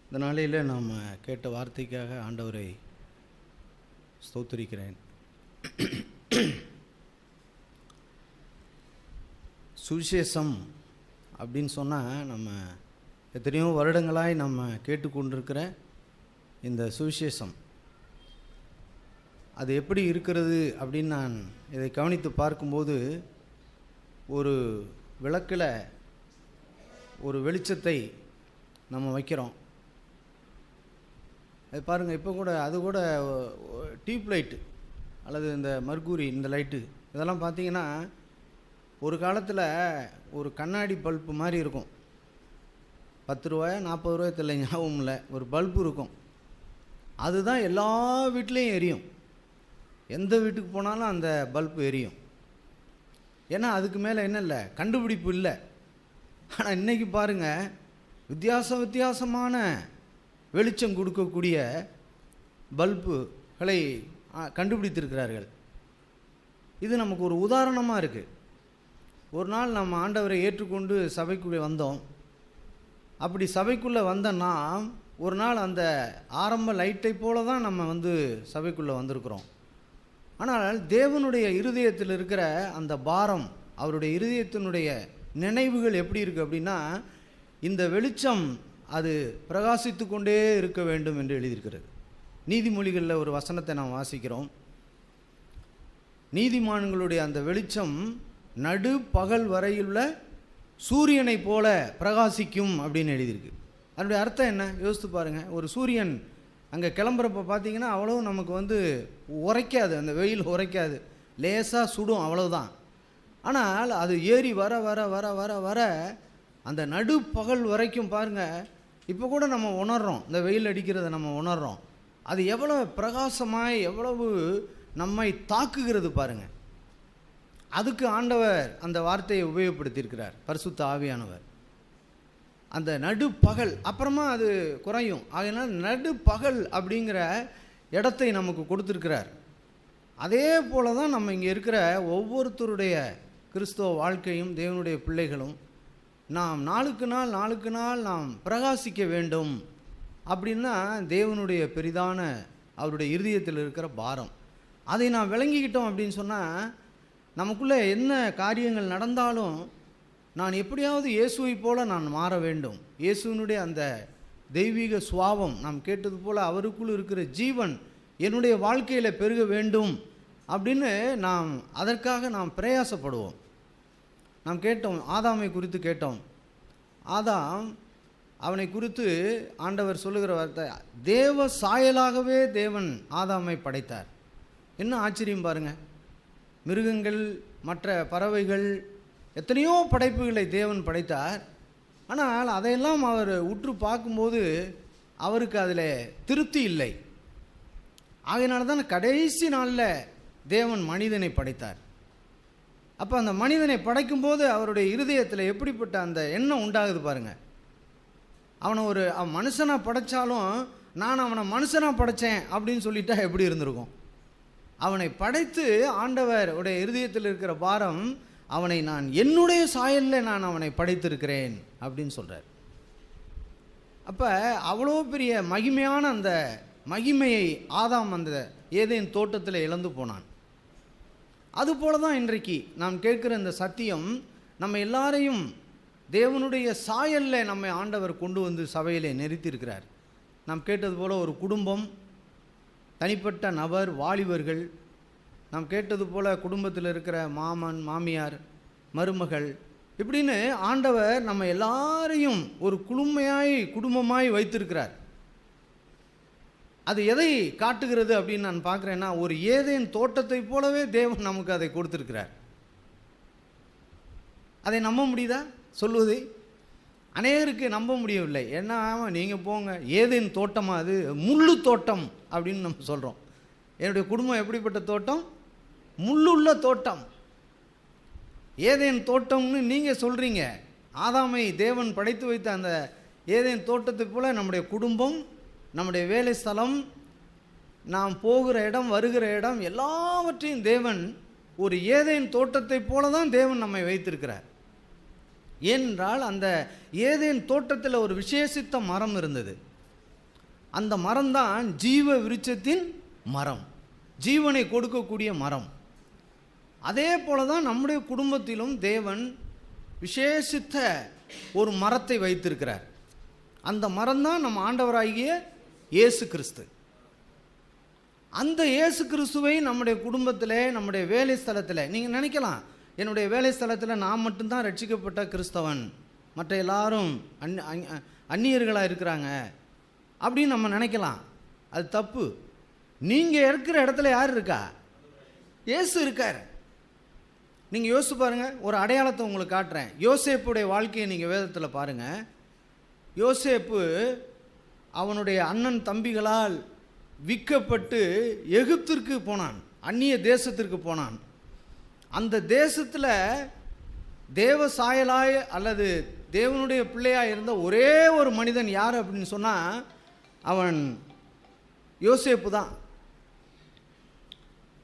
இந்த நாளில் நாம் கேட்ட வார்த்தைக்காக ஆண்டவரை ஸ்தோத்திரிக்கிறேன். சுவிசேஷம் அப்படின்னு சொன்னால் நம்ம எத்தனையோ வருடங்களாய் நம்ம கேட்டுக்கொண்டிருக்கிற இந்த சுவிசேஷம் அது எப்படி இருக்கிறது அப்படின்னு நான் இதை கவனித்து பார்க்கும்போது, ஒரு விளக்கில் ஒரு வெளிச்சத்தை நம்ம வைக்கிறோம். அது பாருங்கள், இப்போ கூட அது கூட டியூப் லைட்டு அல்லது இந்த மர்க்கூரி இந்த லைட்டு இதெல்லாம் பார்த்திங்கன்னா ஒரு காலத்தில் ஒரு கண்ணாடி பல்பு மாதிரி இருக்கும். 10 ரூபாயா 40 ரூபாய் தெரியல, ஞாபகம் இல்லை. ஒரு பல்பு இருக்கும், அதுதான் எல்லா வீட்லேயும் எரியும். எந்த வீட்டுக்கு போனாலும் அந்த பல்பு எரியும். ஏன்னா அதுக்கு மேலே என்ன இல்லை, கண்டுபிடிப்பு இல்லை. ஆனால் இன்றைக்கி பாருங்கள், வித்தியாசமான வெளிச்சம் கொடுக்கக்கூடிய பல்புகளை கண்டுபிடித்திருக்கிறார்கள். இது நமக்கு ஒரு உதாரணமாக இருக்குது. ஒரு நாள் நம்ம ஆண்டவரை ஏற்றுக்கொண்டு சபைக்குள்ளே வந்தோம். அப்படி சபைக்குள்ளே வந்தோன்னா ஒரு நாள் அந்த ஆரம்ப லைட்டை போல தான் நம்ம சபைக்குள்ளே வந்திருக்கிறோம். ஆனால் தேவனுடைய இருதயத்தில் இருக்கிற அந்த பாரம், அவருடைய இருதயத்தினுடைய நினைவுகள் எப்படி இருக்குது அப்படின்னா, இந்த வெளிச்சம் அது பிரகாசித்து கொண்டே இருக்க வேண்டும் என்று எழுதியிருக்கிறது. நீதிமொழிகளில் ஒரு வசனத்தை நாம் வாசிக்கிறோம். நீதிமான்களுடைய அந்த வெளிச்சம் நடு பகல் வரையுள்ள சூரியனை போல பிரகாசிக்கும் அப்படின்னு எழுதியிருக்கு. அதனுடைய அர்த்தம் என்ன யோசித்து பாருங்கள். ஒரு சூரியன் அங்கே கிளம்புறப்ப பார்த்தீங்கன்னா அவ்வளோ நமக்கு உரைக்காது, அந்த வெயில் உரைக்காது, லேசாக சுடும், அவ்வளோதான். ஆனால் அது ஏறி வர வர வர வர வர அந்த நடுப்பகல் வரைக்கும் பாருங்கள், இப்போ கூட நம்ம உணர்கிறோம், இந்த வெயில் அடிக்கிறத நம்ம உணர்கிறோம். அது எவ்வளோ பிரகாசமாய் எவ்வளவு நம்மை தாக்குகிறது பாருங்கள். அதுக்கு ஆண்டவர் அந்த வார்த்தையை உபயோகப்படுத்தியிருக்கிறார், பரிசுத்த ஆவியானவர். அந்த நடுப்பகல் அப்புறமா அது குறையும். அதனால் நடுப்பகல் அப்படிங்கிற இடத்தை நமக்கு கொடுத்துருக்கிறார். அதே போல தான் நம்ம இங்கே இருக்கிற ஒவ்வொருத்தருடைய கிறிஸ்தவ வாழ்க்கையும் தேவனுடைய பிள்ளைகளும் நாம் நாளுக்கு நாள் நாம் பிரகாசிக்க வேண்டும் அப்படின்னா தேவனுடைய பெரிதான அவருடைய இருதயத்தில் இருக்கிற பாரம். அதை நாம் விளங்கிக்கிட்டோம் அப்படின்னு சொன்னால் நமக்குள்ளே என்ன காரியங்கள் நடந்தாலும் நான் எப்படியாவது இயேசுவை போல நான் மாற வேண்டும். இயேசுவினுடைய அந்த தெய்வீக சுவாவம், நாம் கேட்டது போல் அவருக்குள் இருக்கிற ஜீவன் என்னுடைய வாழ்க்கையில் பெருக வேண்டும் அப்படின்னு அதற்காக நாம் பிரயாசப்படுவோம். நாம் கேட்டோம், ஆதாமை குறித்து கேட்டோம். ஆதாம், அவனை குறித்து ஆண்டவர் சொல்லுகிற வார்த்தை, தேவ சாயலாகவே தேவன் ஆதாமை படைத்தார். என்ன ஆச்சரியம் பாருங்கள். மிருகங்கள், மற்ற பறவைகள், எத்தனையோ படைப்புகளை தேவன் படைத்தார். ஆனால் அதையெல்லாம் அவர் உற்று பார்க்கும்போது அவருக்கு அதில் திருப்தி இல்லை. ஆகையினால தான் கடைசி நாளில் தேவன் மனிதனை படைத்தார். அப்போ அந்த மனிதனை படைக்கும்போது அவருடைய இருதயத்தில் எப்படிப்பட்ட அந்த எண்ணம் உண்டாகுது பாருங்கள். அவனை மனுஷனாக படைத்தாலும் நான் அவனை மனுஷனாக படைத்தேன் அப்படின்னு சொல்லிட்டா எப்படி இருந்திருக்கும். அவனை படைத்து ஆண்டவர் உடைய இருதயத்தில் இருக்கிற பாரம், அவனை நான் என்னுடைய சாயலில் நான் அவனை படைத்திருக்கிறேன் அப்படின்னு சொல்கிறார். அப்போ அவ்வளோ பெரிய மகிமையான அந்த மகிமையை ஆதாம் அந்த ஏதேன் தோட்டத்தில் இழந்து போனான். அதுபோல தான் இன்றைக்கு நாம் கேட்குற இந்த சத்தியம் நம்ம எல்லாரையும் தேவனுடைய சாயலில் நம்மை ஆண்டவர் கொண்டு வந்து சபையிலே நிறுத்தியிருக்கிறார். நாம் கேட்டது போல் ஒரு குடும்பம், தனிப்பட்ட நபர், வாலிபர்கள், நாம் கேட்டது போல் குடும்பத்தில் இருக்கிற மாமன், மாமியார், மருமகள், இப்படின்னு ஆண்டவர் நம்ம எல்லாரையும் ஒரு குடும்பமாய் வைத்திருக்கிறார். அது எதை காட்டுகிறது அப்படின்னு நான் பார்க்குறேன்னா, ஒரு ஏதேன் தோட்டத்தை போலவே தேவன் நமக்கு அதை கொடுத்துருக்கிறார். அதை நம்ப முடியுதா சொல்லுவதை? அநேகருக்கு நம்ப முடியவில்லை. ஏன்னா நீங்கள் போங்க, ஏதேன் தோட்டமாக, அது முள்ளு தோட்டம் அப்படின்னு நம்ம சொல்கிறோம். என்னுடைய குடும்பம் எப்படிப்பட்ட தோட்டம்? முள்ளுள்ள தோட்டம். ஏதேன் தோட்டம்னு நீங்கள் சொல்கிறீங்க. ஆதாமை தேவன் படைத்து வைத்த அந்த ஏதேன் தோட்டத்தை போல் நம்முடைய குடும்பம், நம்முடைய வேலை ஸ்தலம், நாம் போகிற இடம், வருகிற இடம், எல்லாவற்றையும் தேவன் ஒரு ஏதேன் தோட்டத்தை போல தான் தேவன் நம்மை வைத்திருக்கிறார். ஏனென்றால் அந்த ஏதேன் தோட்டத்தில் ஒரு விசேஷித்த மரம் இருந்தது. அந்த மரம்தான் ஜீவ விருட்சத்தின் மரம், ஜீவனை கொடுக்கக்கூடிய மரம். அதே போல தான் நம்முடைய குடும்பத்திலும் தேவன் விசேஷித்த ஒரு மரத்தை வைத்திருக்கிறார். அந்த மரம்தான் நம்ம ஆண்டவராகிய இயேசு கிறிஸ்து. அந்த இயேசு கிறிஸ்துவை நம்முடைய குடும்பத்தில், நம்முடைய வேலை ஸ்தலத்தில், நீங்கள் நினைக்கலாம் என்னுடைய வேலை ஸ்தலத்தில் நான் மட்டும்தான் ரட்சிக்கப்பட்ட கிறிஸ்தவன், மற்ற எல்லாரும் அந்நியர்களாக இருக்கிறாங்க அப்படின்னு நம்ம நினைக்கலாம். அது தப்பு. நீங்கள் இருக்கிற இடத்துல யார் இருக்கா? இயேசு இருக்கார். நீங்கள் யோசிச்சு பாருங்கள். ஒரு அடையாளத்தை உங்களுக்கு காட்டுறேன். யோசேப்புடைய வாழ்க்கையை நீங்கள் வேதத்தில் பாருங்கள். யோசேப்பு அவனுடைய அண்ணன் தம்பிகளால் விற்கப்பட்டு எகிப்திற்கு போனான், அந்நிய தேசத்திற்கு போனான். அந்த தேசத்தில் தேவ சாயலாய் அல்லது தேவனுடைய பிள்ளையாக இருந்த ஒரே ஒரு மனிதன் யார் அப்படின்னு சொன்னால் அவன் யோசேப்பு தான்.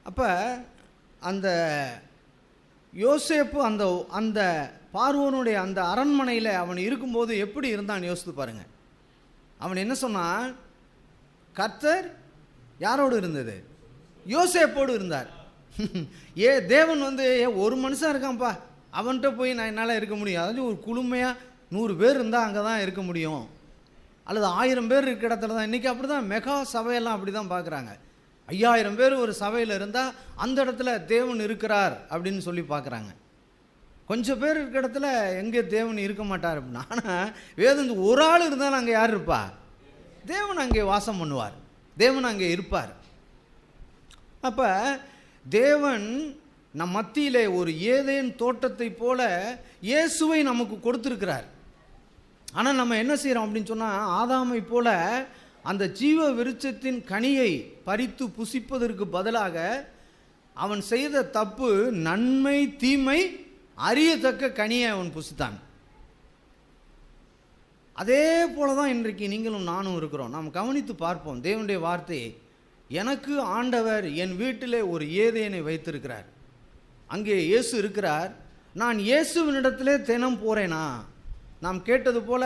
அப்போ அந்த யோசேப்பு அந்த அந்த பார்வோனுடைய அந்த அரண்மனையில் அவன் இருக்கும்போது எப்படி இருந்தான் யோசித்து பாருங்கள். அவன் என்ன சொன்னான்? கர்த்தர் யாரோடு இருந்தது? யோசேப்போடு இருந்தார். தேவன் ஒரு மனுஷன் இருக்கான்ப்பா, அவன்கிட்ட போய் நான் என்னால் இருக்க முடியும். அதாவது ஒரு குழுமையாக 100 பேர் இருந்தால் அங்கே தான் இருக்க முடியும், அல்லது 1000 பேர் இருக்கிற இடத்துல தான். இன்றைக்கி அப்படி தான் மெகா சபையெல்லாம் அப்படி தான் பார்க்குறாங்க. 5000 பேர் ஒரு சபையில் இருந்தால் அந்த இடத்துல தேவன் இருக்கிறார் அப்படின்னு சொல்லி பார்க்குறாங்க. கொஞ்சம் பேர் இருக்கிற இடத்துல எங்கே தேவன் இருக்க மாட்டார் அப்படின்னா. ஆனால் வேதம் ஒரு ஆள் இருந்தாலும் அங்கே யார் இருப்பா? தேவன் அங்கே வாசம் பண்ணுவார், தேவன் அங்கே இருப்பார். அப்போ தேவன் நம் மத்தியிலே ஒரு ஏதேன் தோட்டத்தை போல இயேசுவை நமக்கு கொடுத்துருக்கிறார். ஆனால் நம்ம என்ன செய்கிறோம் அப்படின்னு சொன்னால், ஆதாமை போல அந்த ஜீவ விருட்சத்தின் கனியை பறித்து புசிப்பதற்கு பதிலாக அவன் செய்த தப்பு, நன்மை தீமை அறியத்தக்க கனியை அவன் புசித்தான். அதே போல தான் இன்றைக்கு நீங்களும் நானும் இருக்கிறோம். நாம் கவனித்து பார்ப்போம் தேவனுடைய வார்த்தையை. எனக்கு ஆண்டவர் என் வீட்டிலே ஒரு ஏதேனை வைத்திருக்கிறார், அங்கே இயேசு இருக்கிறார். நான் இயேசுவினிடத்திலே தினம் போகிறேனா? நாம் கேட்டது போல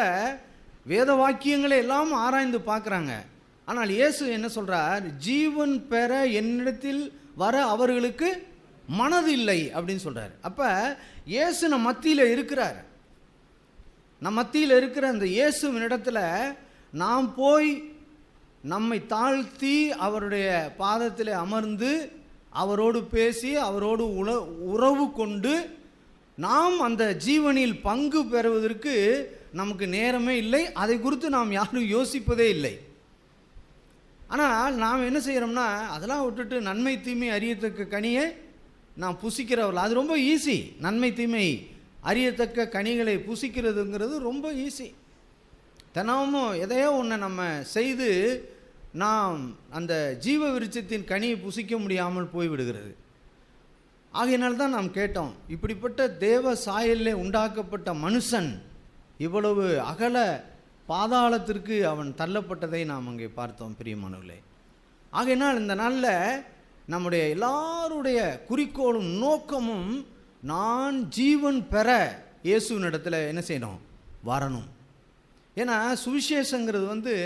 வேத வாக்கியங்களை எல்லாம் ஆராய்ந்து பார்க்குறாங்க. ஆனால் இயேசு என்ன சொல்கிறார்? ஜீவன் பெற என்னிடத்தில் வர அவர்களுக்கு மனது இல்லை அப்படின்னு சொல்கிறார். அப்போ இயேசு நம் மத்தியில் இருக்கிறார். நம் மத்தியில் இருக்கிற அந்த இயேசுவினிடத்தில் நாம் போய் நம்மை தாழ்த்தி அவருடைய பாதத்தில் அமர்ந்து அவரோடு பேசி அவரோடு உறவு கொண்டு நாம் அந்த ஜீவனில் பங்கு பெறுவதற்கு நமக்கு நேரமே இல்லை. அதை குறித்து நாம் யாரும் யோசிப்பதே இல்லை. ஆனால் நாம் என்ன செய்கிறோம்னா, அதெல்லாம் விட்டுட்டு நன்மை தீமை அறியத்தக்க கனியை நாம் புசிக்கிறவர்கள். அது ரொம்ப ஈஸி. நன்மை தீமை அறியத்தக்க கனிகளை புசிக்கிறதுங்கிறது ரொம்ப ஈஸி. தினமும் எதையோ ஒன்று நம்ம செய்து நாம் அந்த ஜீவ விருட்சத்தின் கனியை புசிக்க முடியாமல் போய்விடுகிறது. ஆகையினால்தான் நாம் கேட்டோம், இப்படிப்பட்ட தேவ சாயலிலே உண்டாக்கப்பட்ட மனுஷன் இவ்வளவு அகல பாதாளத்திற்கு அவன் தள்ளப்பட்டதை நாம் அங்கே பார்த்தோம் பிரியமானவர்களே. ஆகையினால் இந்த நாளில் நம்முடைய எல்லாருடைய குறிக்கோளும் நோக்கமும், நான் ஜீவன் பெற இயேசுவினிடத்தில் என்ன செய்யணும்? வரணும். ஏன்னா சுவிசேஷங்கிறது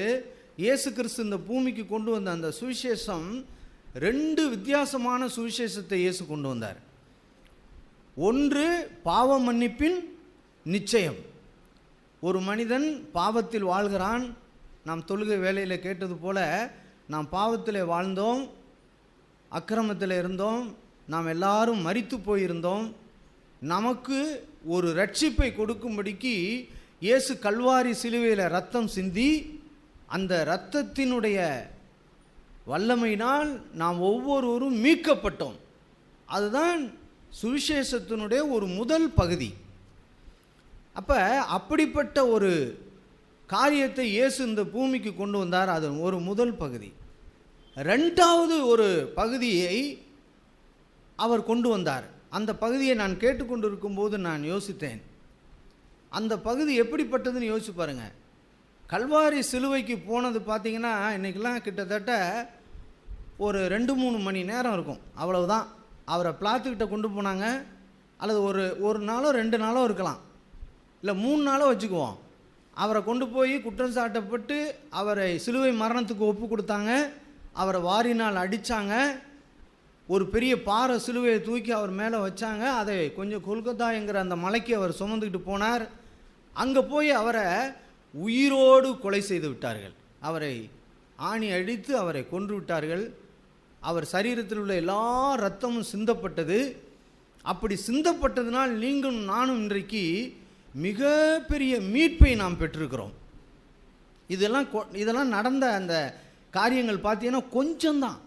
இயேசு கிறிஸ்து இந்த பூமிக்கு கொண்டு வந்த அந்த சுவிசேஷம் 2 வித்தியாசமான சுவிசேஷத்தை இயேசு கொண்டு வந்தார். ஒன்று பாவ மன்னிப்பின் நிச்சயம். ஒரு மனிதன் பாவத்தில் வாழ்கிறான். நாம் தொழுகை வேலையில் கேட்டது போல நாம் பாவத்தில் வாழ்ந்தோம், அக்கிரமத்தில் இருந்தோம், நாம் எல்லாரும் மரித்து போயிருந்தோம். நமக்கு ஒரு ரட்சிப்பை கொடுக்கும்படிக்கு இயேசு கல்வாரி சிலுவையில் ரத்தம் சிந்தி, அந்த இரத்தத்தினுடைய வல்லமையினால் நாம் ஒவ்வொருவரும் மீட்கப்பட்டோம். அதுதான் சுவிசேஷத்தினுடைய ஒரு முதல் பகுதி. அப்படிப்பட்ட ஒரு காரியத்தை இயேசு இந்த பூமிக்கு கொண்டு வந்தார். அது ஒரு முதல் பகுதி. 2வது ஒரு பகுதியை அவர் கொண்டு வந்தார். அந்த பகுதியை நான் கேட்டுக்கொண்டிருக்கும்போது நான் யோசித்தேன், அந்த பகுதி எப்படிப்பட்டதுன்னு யோசிச்சு பாருங்கள். கல்வாரி சிலுவைக்கு போனது பார்த்திங்கன்னா இன்றைக்கெல்லாம் கிட்டத்தட்ட ஒரு 2-3 மணி நேரம் இருக்கும், அவ்வளவுதான். அவரை பிளாத்துக்கிட்ட கொண்டு போனாங்க. அல்லது ஒரு நாளோ 2 நாளோ இருக்கலாம், இல்லை 3 நாளோ வச்சுக்குவோம். அவரை கொண்டு போய் குற்றம் சாட்டப்பட்டு அவரை சிலுவை மரணத்துக்கு ஒப்பு கொடுத்தாங்க. அவரை வாரினால் அடித்தாங்க. ஒரு பெரிய பாறை சிலுவையை தூக்கி அவர் மேலே வச்சாங்க. அதை கொஞ்சம் கொல்கத்தா என்கிற அந்த மலைக்கு அவர் சுமந்துக்கிட்டு போனார். அங்கே போய் அவரை உயிரோடு கொலை செய்து விட்டார்கள். அவரை ஆணி அடித்து அவரை கொன்று விட்டார்கள். அவர் சரீரத்தில் உள்ள எல்லா இரத்தமும் சிந்தப்பட்டது. அப்படி சிந்தப்பட்டதினால் நீங்களும் நானும் இன்றைக்கு மிகப்பெரிய மீட்பை நாம் பெற்றிருக்கிறோம். இதெல்லாம் நடந்த அந்த காரியங்கள் பார்த்தீங்கன்னா கொஞ்சம்தான்.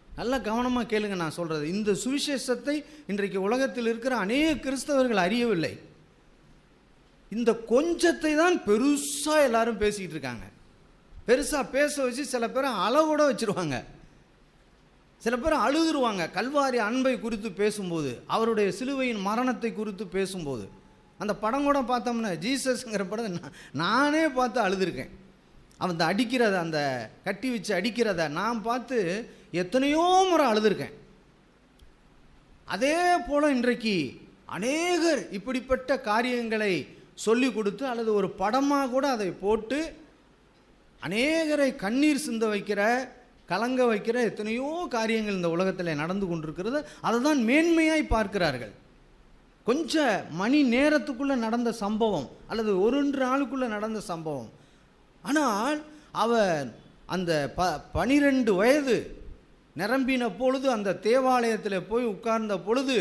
நல்லா கவனமாக கேளுங்க நான் சொல்கிறது. இந்த சுவிசேஷத்தை இன்றைக்கு உலகத்தில் இருக்கிற அநேக கிறிஸ்தவர்கள் அறியவில்லை. இந்த கொஞ்சத்தை தான் பெருசாக எல்லாரும் பேசிக்கிட்டு இருக்காங்க. பெருசாக பேச வச்சு சில பேரை அளவோட வச்சுருவாங்க. சில பேர் அழுதுருவாங்க. கல்வாரி அன்பை குறித்து பேசும்போது, அவருடைய சிலுவையின் மரணத்தை குறித்து பேசும்போது, அந்த படம் கூட பார்த்தோம்னா ஜீசஸ்ங்கிற படம் நானே பார்த்து அழுதுருக்கேன். அவன் அடிக்கிறத, அந்த கட்டி வச்சு அடிக்கிறத நான் பார்த்து எத்தனையோ முறை அழுதுருக்கேன். அதே போல் இன்றைக்கு அநேகர் இப்படிப்பட்ட காரியங்களை சொல்லி கொடுத்து அல்லது ஒரு படமாக கூட அதை போட்டு அநேகரை கண்ணீர் சிந்த வைக்கிற, கலங்க வைக்கிற எத்தனையோ காரியங்கள் இந்த உலகத்தில் நடந்து கொண்டிருக்கிறது. அதை தான் மேன்மையாய் பார்க்கிறார்கள். கொஞ்ச மணி நேரத்துக்குள்ளே நடந்த சம்பவம் அல்லது 1-2 நாளுக்குள்ளே நடந்த சம்பவம். ஆனால் அவர் அந்த 12 வயது நிரம்பின பொழுது அந்த தேவாலயத்தில் போய் உட்கார்ந்த பொழுது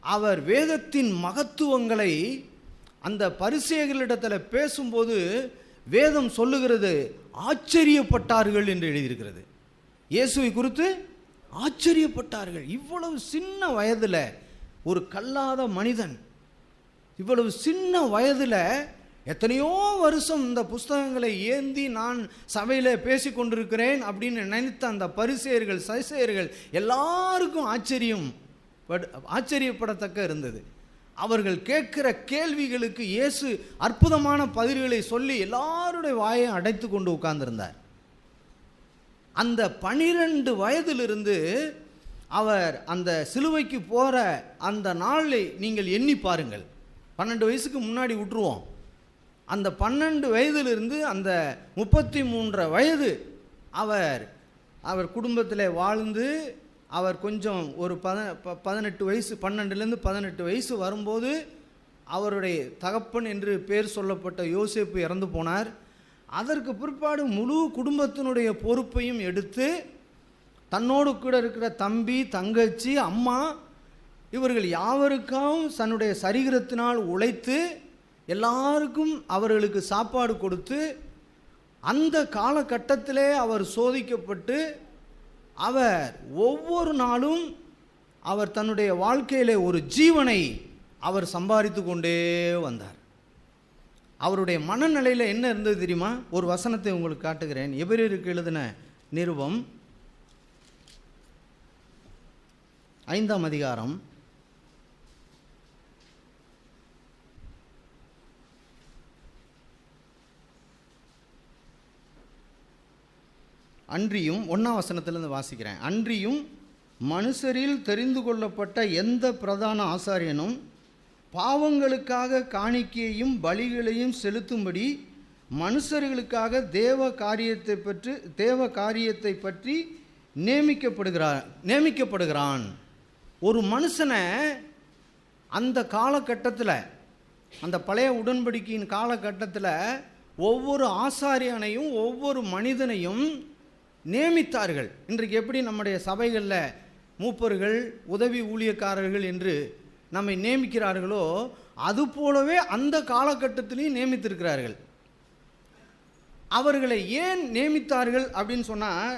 அவர் வேதத்தின் மகத்துவங்களை அந்த பரிசேயர்களிடத்தில் பேசும்போது வேதம் சொல்லுகிறது ஆச்சரியப்பட்டார்கள் என்று எழுதியிருக்கிறது. இயேசுவை குறித்து ஆச்சரியப்பட்டார்கள். இவ்வளவு சின்ன வயதில் ஒரு கல்லாத மனிதன், இவ்வளவு சின்ன வயதில் எத்தனையோ வருஷம் இந்த புஸ்தகங்களை ஏந்தி நான் சபையில் பேசி கொண்டிருக்கிறேன் அப்படின்னு நினைத்த அந்த பரிசேயர்கள், சதுசேயர்கள் எல்லாருக்கும் ஆச்சரியப்படத்தக்க இருந்தது. அவர்கள் கேட்கிற கேள்விகளுக்கு இயேசு அற்புதமான பதில்களை சொல்லி எல்லாருடைய வாயை அடைத்து கொண்டு உட்கார்ந்திருந்தார். அந்த 12 வயதிலிருந்து அவர் அந்த சிலுவைக்கு போகிற அந்த நாளை நீங்கள் எண்ணி பாருங்கள். 12 வயசுக்கு முன்னாடி விட்டுருவோம். அந்த 12 வயதிலிருந்து அந்த 33 வயது அவர் குடும்பத்தில் வாழ்ந்து அவர் கொஞ்சம் ஒரு 18 வயசு, 12லேருந்து 18 வயசு வரும்போது அவருடைய தகப்பன் என்று பேர் சொல்லப்பட்ட யோசேப்பு இறந்து போனார். அதற்கு பிற்பாடு முழு குடும்பத்தினுடைய பொறுப்பையும் எடுத்து தன்னோடு கூட இருக்கிற தம்பி, தங்கச்சி, அம்மா இவர்கள் யாவருக்கும் தன்னுடைய சரீரத்தினால் உழைத்து எல்லாருக்கும் அவர்களுக்கு சாப்பாடு கொடுத்து அந்த காலகட்டத்திலே அவர் சோதிக்கப்பட்டு அவர் ஒவ்வொரு நாளும் அவர் தன்னுடைய வாழ்க்கையிலே ஒரு ஜீவனை அவர் சம்பாதித்து கொண்டே வந்தார். அவருடைய மனநிலையில் என்ன இருந்தது தெரியுமா? ஒரு வசனத்தை உங்களுக்கு காட்டுகிறேன். எபிரேயருக்கு எழுதின நிருபம் 5ஆம் அதிகாரம் 1ஆம் வசனத்திலிருந்து வாசிக்கிறேன். அன்றியும் மனுஷரில் தெரிந்து கொள்ளப்பட்ட எந்த பிரதான ஆசாரியனும் பாவங்களுக்காக காணிக்கையையும் பலிகளையும் செலுத்தும்படி மனுஷர்களுக்காக தேவ காரியத்தை பற்றி நியமிக்கப்படுகிறான். ஒரு மனுஷனை அந்த காலகட்டத்தில், அந்த பழைய உடன்படிக்கையின் காலகட்டத்தில் ஒவ்வொரு ஆசாரியனையும் ஒவ்வொரு மனிதனையும் நியமித்தார்கள். இன்றைக்கு எப்படி நம்முடைய சபைகளில் மூப்பர்கள், உதவி ஊழியக்காரர்கள் என்று நம்மை நியமிக்கிறார்களோ அதுபோலவே அந்த காலகட்டத்திலையும் நியமித்திருக்கிறார்கள். அவர்களை ஏன் நியமித்தார்கள் அப்படின்னு சொன்னால்,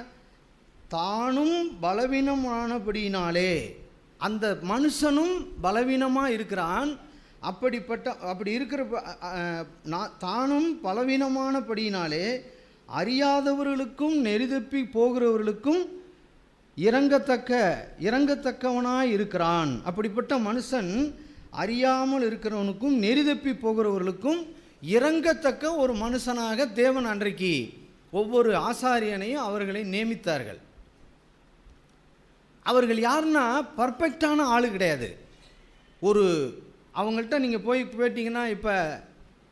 தானும் பலவீனமானபடியினாலே, அந்த மனுஷனும் பலவீனமாக இருக்கிறான். அப்படி இருக்கிற தானும் பலவீனமானபடியினாலே அறியாதவர்களுக்கும் நெறிதப்பி போகிறவர்களுக்கும் இறங்கத்தக்கவனாய் இருக்கிறான். அப்படிப்பட்ட மனுஷன் அறியாமல் இருக்கிறவனுக்கும் நெறிதப்பி போகிறவர்களுக்கும் இறங்கத்தக்க ஒரு மனுஷனாக தேவன் அன்றைக்கு ஒவ்வொரு ஆசாரியனையும் அவர்களை நியமித்தார்கள். அவர்கள் யாருன்னா பர்ஃபெக்டான ஆளு கிடையாது. அவங்கள்ட்ட நீங்கள் போய் கேட்டிங்கன்னா, இப்போ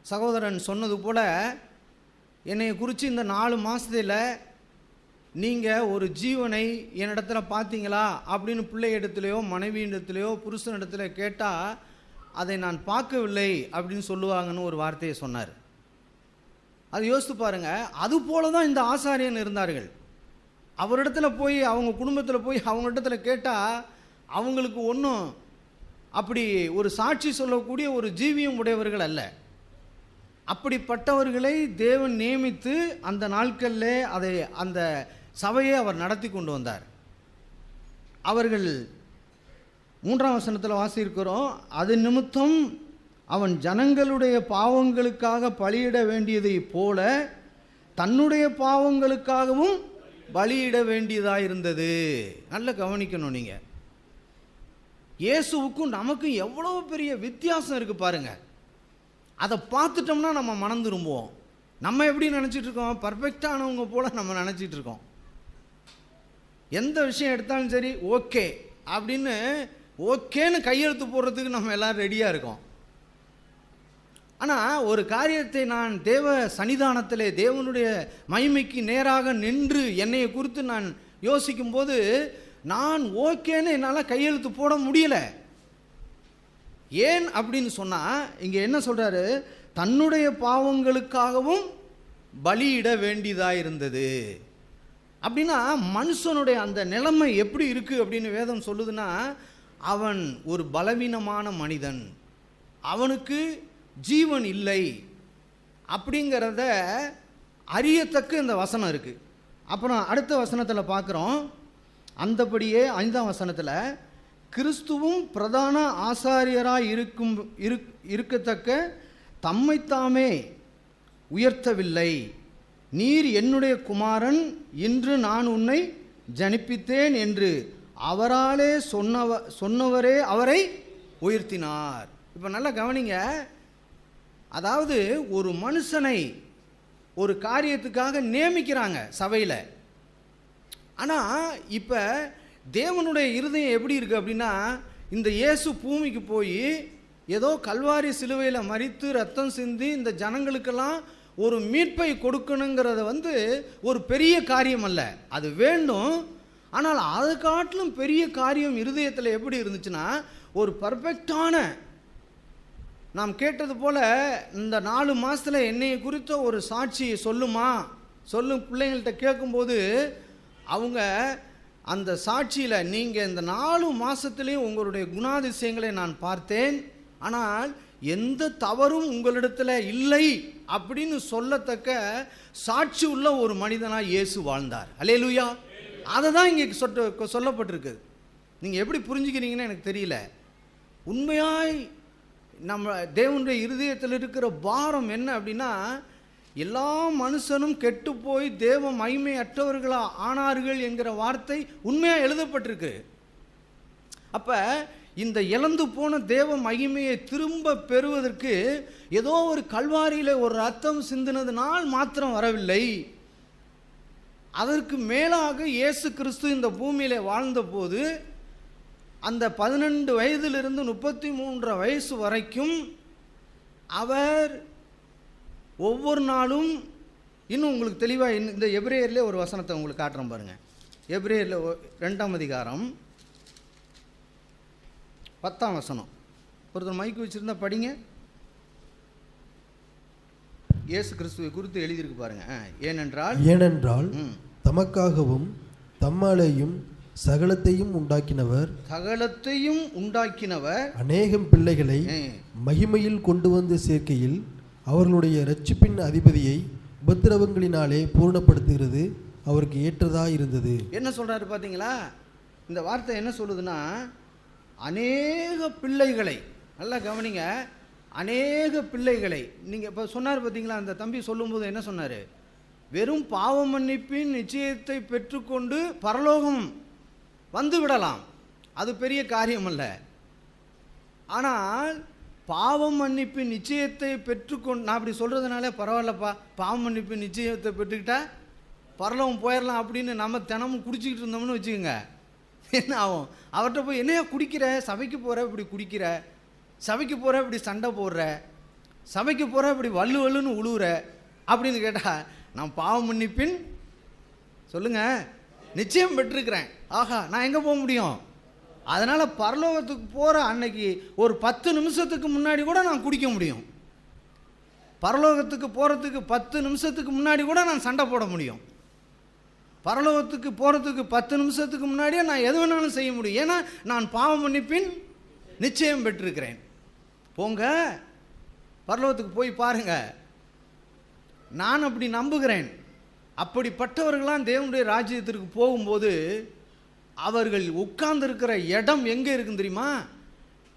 சகோதரன் சொன்னது போல் என்னை குறித்து இந்த 4 மாதத்தில் நீங்கள் ஒரு ஜீவனை என்னிடத்துல பார்த்தீங்களா அப்படின்னு பிள்ளையிடத்துலையோ மனைவியிடத்துலையோ புருஷனிடத்துல கேட்டால் அதை நான் பார்க்கவில்லை அப்படின்னு சொல்லுவாங்கன்னு ஒரு வார்த்தையை சொன்னார். அது யோசித்து பாருங்கள். அதுபோல தான் இந்த ஆசாரியன் இருந்தார்கள். அவரிடத்துல போய் அவங்க குடும்பத்தில் போய் அவங்கள்டத்துல கேட்டால் அவங்களுக்கு ஒன்றும் அப்படி ஒரு சாட்சி சொல்லக்கூடிய ஒரு ஜீவியம் உடையவர்கள் அல்ல. அப்படிப்பட்டவர்களை தேவன் நியமித்து அந்த நாட்களில் அந்த சபையை அவர் நடத்தி கொண்டு வந்தார். அவர்கள் 3ஆம் வசனத்தில் வாசிக்கிறோம், அது நிமித்தம் அவன் ஜனங்களுடைய பாவங்களுக்காக பலியிட வேண்டியதை போல தன்னுடைய பாவங்களுக்காகவும் பலியிட வேண்டியதாக இருந்தது. நல்ல கவனிக்கணும். நீங்கள் இயேசுவுக்கும் நமக்கும் எவ்வளோ பெரிய வித்தியாசம் இருக்குது பாருங்கள். அதை பார்த்துட்டோம்னா நம்ம மனம் திரும்புவோம். நம்ம எப்படி நினச்சிட்டு இருக்கோம்? பர்ஃபெக்டானவங்க போல் நம்ம நினச்சிட்டு இருக்கோம். எந்த விஷயம் எடுத்தாலும் சரி ஓகே அப்படின்னு ஓகேன்னு கையெழுத்து போடுறதுக்கு நம்ம எல்லோரும் ரெடியாக இருக்கோம். ஆனால் ஒரு காரியத்தை நான் தேவ சன்னிதானத்திலே தேவனுடைய மகிமைக்கு நேராக நின்று என்னையை குறித்து நான் யோசிக்கும்போது நான் ஓகேன்னு என்னால் கையெழுத்து போட முடியல. ஏன் அப்படின்னு சொன்னால் இங்கே என்ன சொல்கிறாரு? தன்னுடைய பாவங்களுக்காகவும் பலியிட வேண்டியதாக இருந்தது. அப்படின்னா மனுஷனுடைய அந்த நிலைமை எப்படி இருக்குது அப்படின்னு வேதம் சொல்லுதுன்னா, அவன் ஒரு பலவீனமான மனிதன், அவனுக்கு ஜீவன் இல்லை அப்படிங்கிறத அறியத்தக்க இந்த வசனம் இருக்குது. அப்புறம் அடுத்த வசனத்தில் பார்க்குறோம், அந்தபடியே 5ஆம் வசனத்தில் கிறிஸ்துவும் பிரதான ஆசாரியராய் இருக்கத்தக்க தம்மைத்தாமே உயர்த்தவில்லை. நீர் என்னுடைய குமாரன், இன்று நான் உன்னை ஜனிப்பித்தேன் என்று அவராலே சொன்னவரே அவரை உயர்த்தினார். இப்போ நல்லா கவனிங்க. அதாவது ஒரு மனுஷனை ஒரு காரியத்துக்காக நியமிக்கிறாங்க சபையில். ஆனால் இப்போ தேவனுடைய இருதயம் எப்படி இருக்குது அப்படின்னா, இந்த இயேசு பூமிக்கு போய் ஏதோ கல்வாரி சிலுவையில் மரித்து ரத்தம் சிந்தி இந்த ஜனங்களுக்கெல்லாம் ஒரு மீட்பை கொடுக்கணுங்கிறத ஒரு பெரிய காரியம் அல்ல. அது வேண்டும். ஆனால் அதை காட்டிலும் பெரிய காரியம் இருதயத்தில் எப்படி இருந்துச்சுன்னா, ஒரு பர்ஃபெக்டான, நாம் கேட்டது போல் இந்த 4 மாதத்தில் என்னையை குறித்த ஒரு சாட்சியை சொல்லும் பிள்ளைங்கள்ட்ட கேட்கும்போது அவங்க அந்த சாட்சியில் நீங்கள் இந்த 4 மாதத்துலேயும் உங்களுடைய குணாதிசயங்களை நான் பார்த்தேன், ஆனால் எந்த தவறும் உங்களிடத்தில் இல்லை அப்படின்னு சொல்லத்தக்க சாட்சி உள்ள ஒரு மனிதனாக இயேசு வாழ்ந்தார். அல்லேலூயா. அதை தான் இங்கே சொல்லப்பட்டிருக்கு. நீங்கள் எப்படி புரிஞ்சுக்கிறீங்கன்னு எனக்கு தெரியல. உண்மையாய் நம்ம தேவனுடைய இருதயத்தில் இருக்கிற பாரம் என்ன அப்படின்னா, எல்லா மனுஷனும் கெட்டு போய் தேவ மகிமை அற்றவர்களா ஆனார்கள் என்கிற வார்த்தை உண்மையாக எழுதப்பட்டிருக்கு. அப்போ இந்த இழந்து போன தேவ மகிமையை திரும்ப பெறுவதற்கு ஏதோ ஒரு கல்வாரியில் ஒரு ரத்தம் சிந்தினதுனால் மாத்திரம் வரவில்லை. அதற்கு மேலாக இயேசு கிறிஸ்து இந்த பூமியிலே வாழ்ந்தபோது அந்த 12 வயதிலிருந்து 33 வயசு வரைக்கும் அவர் ஒவ்வொரு நாளும், இன்னும் உங்களுக்கு தெளிவாக இந்த எபிரேயர்லேயே ஒரு வசனத்தை உங்களுக்கு காட்டுறோம் பாருங்கள். எபிரேயரில் 2ஆம் அதிகாரம் 10ஆம் வசனம். ஒருத்தர் மைக்கு வச்சுருந்தா படிங்க. இயேசு கிறிஸ்துவை குறித்து எழுதியிருக்கு பாருங்க. ஏனென்றால் தமக்காகவும் தம்மாலேயும் சகலத்தையும் உண்டாக்கினவர் அநேகம் பிள்ளைகளை மகிமையில் கொண்டு வந்து சேர்க்கையில் அவர்களுடைய இரட்சிப்பின் அதிபதியை உபத்திரவங்களினாலே பூர்ணப்படுத்துகிறது அவருக்கு ஏற்றதா இருந்தது. என்ன சொல்றாரு பார்த்தீங்களா? இந்த வார்த்தை என்ன சொல்லுதுன்னா, அநேக பிள்ளைகளை, நல்லா கவனிங்க, அநேக பிள்ளைகளை. நீங்கள் இப்போ சொன்னார் பார்த்தீங்களா, அந்த தம்பி சொல்லும்போது என்ன சொன்னார்? வெறும் பாவ மன்னிப்பின் நிச்சயத்தை பெற்றுக்கொண்டு பரலோகம் வந்து விடலாம், அது பெரிய காரியம் அல்ல. ஆனால் பாவம் மன்னிப்பின் நிச்சயத்தை பெற்றுக்கொண்டு, நான் அப்படி சொல்கிறதுனால பரவாயில்லப்பா, பாவ மன்னிப்பின் நிச்சயத்தை பெற்றுக்கிட்டா பரலோகம் போயிடலாம் அப்படின்னு நம்ம தினமும் குடிச்சிக்கிட்டு இருந்தோம்னு வச்சுக்கோங்க, என்ன ஆகும்? அவர்கிட்ட போய் என்னையா குடிக்கிற, சபைக்கு போகிற இப்படி குடிக்கிற, சபைக்கு போகிற இப்படி சண்டை போடுற, சபைக்கு போகிற இப்படி வல்லு வல்லுன்னு உழுவுற அப்படின்னு கேட்டால், நான் பாவ மன்னிப்பின் சொல்லுங்கள் நிச்சயம் பெற்றிருக்கிறேன். ஆஹா, நான் எங்கே போக முடியும்? அதனால் பரலோகத்துக்கு போகிற அன்னைக்கு ஒரு 10 நிமிஷத்துக்கு முன்னாடி கூட நான் குடிக்க முடியும். பரலோகத்துக்கு போகிறதுக்கு 10 நிமிஷத்துக்கு முன்னாடி கூட நான் சண்டை போட முடியும். பரலோகத்துக்கு போகிறதுக்கு 10 நிமிஷத்துக்கு முன்னாடியே நான் எது வேணாலும் செய்ய முடியும். ஏன்னா நான் பாவ மன்னிப்பின் நிச்சயம் பெற்றிருக்கிறேன். போங்க, பரலோகத்துக்கு போய் பாருங்க. நான் அப்படி நம்புகிறேன். அப்படிப்பட்டவர்களாம் தேவனுடைய ராஜ்யத்திற்கு போகும்போது அவர்கள் உட்கார்ந்திருக்கிற இடம் எங்கே இருக்குன்னு தெரியுமா?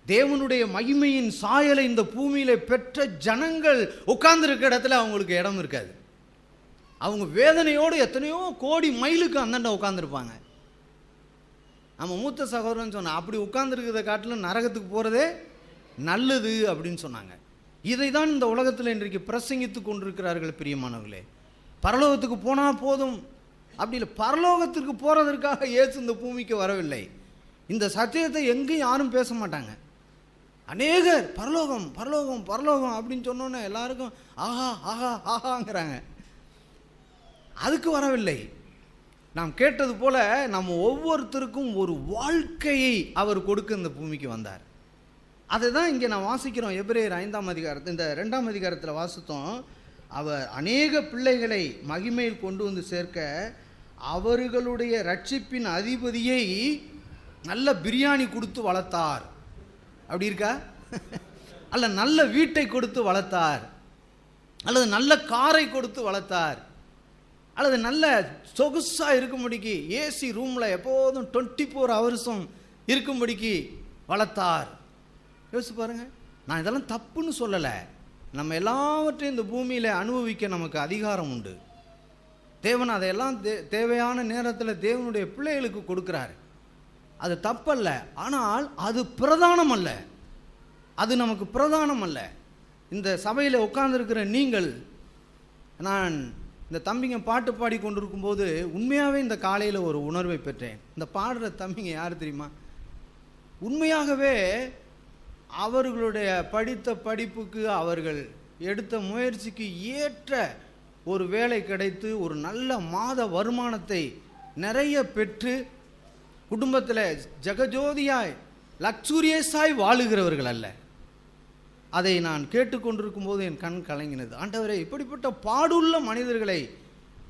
தேவனுடைய மகிமையின் சாயலை இந்த பூமியில பெற்ற ஜனங்கள் உட்கார்ந்திருக்கிற இடத்துல அவங்களுக்கு இடம் இருக்காது. அவங்க வேதனையோடு எத்தனையோ கோடி மைலுக்கு அந்தாண்ட உட்காந்துருப்பாங்க. நம்ம மூத்த சகோதரன் சொன்ன அப்படி உட்கார்ந்துருக்கிறத காட்டிலும் நரகத்துக்கு போகிறதே நல்லது அப்படின்னு சொன்னாங்க. இதை தான் இந்த உலகத்தில் இன்றைக்கு பிரசங்கித்து கொண்டிருக்கிறார்கள் பிரியமானவர்களே. பரலோகத்துக்கு போனால் போதும் அப்படி இல்லை. பரலோகத்திற்கு போகிறதற்காக இயேசு இந்த பூமிக்கு வரவில்லை. இந்த சத்தியத்தை எங்கேயும் யாரும் பேச மாட்டாங்க. அநேகர் பரலோகம் பரலோகம் பரலோகம் அப்படின்னு சொன்னோன்னே எல்லாருக்கும் ஆஹா ஆஹா ஆஹாங்கிறாங்க. அதுக்கு வரவில்லை. நாம் கேட்டது போல நம்ம ஒவ்வொருத்தருக்கும் ஒரு வாழ்க்கையை அவர் கொடுக்க இந்த பூமிக்கு வந்தார். அதை தான் இங்கே நான் வாசிக்கிறோம். எபிரேயர் 5ஆம் அதிகாரத்தில் இந்த 2ஆம் அதிகாரத்தில் வாசித்தோம். அவர் அநேக பிள்ளைகளை மகிமையில் கொண்டு வந்து சேர்க்க அவர்களுடைய ரட்சிப்பின் அதிபதியை நல்ல பிரியாணி கொடுத்து வளர்த்தார். அப்படி இருக்கா? அல்ல நல்ல வீட்டை கொடுத்து வளர்த்தார், அல்லது நல்ல காரை கொடுத்து வளர்த்தார், அல்லது நல்ல சொகுசாக இருக்கும்படிக்கு ஏசி ரூமில் எப்போதும் 24 ஹவர்ஸும் இருக்கும்படிக்கு வளர்த்தார். யோசிச்சு பாருங்க. நான் இதெல்லாம் தப்புன்னு சொல்லலை. நம்ம எல்லாவற்றையும் இந்த பூமியில் அனுபவிக்க நமக்கு அதிகாரம் உண்டு. தேவன் அதையெல்லாம் தேவையான நேரத்தில் தேவனுடைய பிள்ளைகளுக்கு கொடுக்குறாரு. அது தப்பல்ல. ஆனால் அது பிரதானம் அல்ல. அது நமக்கு பிரதானம் அல்ல. இந்த சபையில் உட்கார்ந்துருக்கிற நீங்கள், நான் இந்த தம்பிங்க பாட்டு பாடி கொண்டிருக்கும்போது உண்மையாகவே இந்த காலையில் ஒரு உணர்வை பெற்றேன். இந்த பாடுற தம்பிங்க யார் தெரியுமா? உண்மையாகவே அவர்களுடைய படித்த படிப்புக்கு அவர்கள் எடுத்த முயற்சிக்கு ஏற்ற ஒரு வேலை கிடைத்து ஒரு நல்ல மாத வருமானத்தை நிறைய பெற்று குடும்பத்தில் ஜெகஜோதியாய் லக்ஸூரியஸாய் வாழுகிறவர்கள் அல்ல. அதை நான் கேட்டுக்கொண்டிருக்கும் போது என் கண் கலங்கினது. ஆண்டவரே, இப்படிப்பட்ட பாடுள்ள மனிதர்களை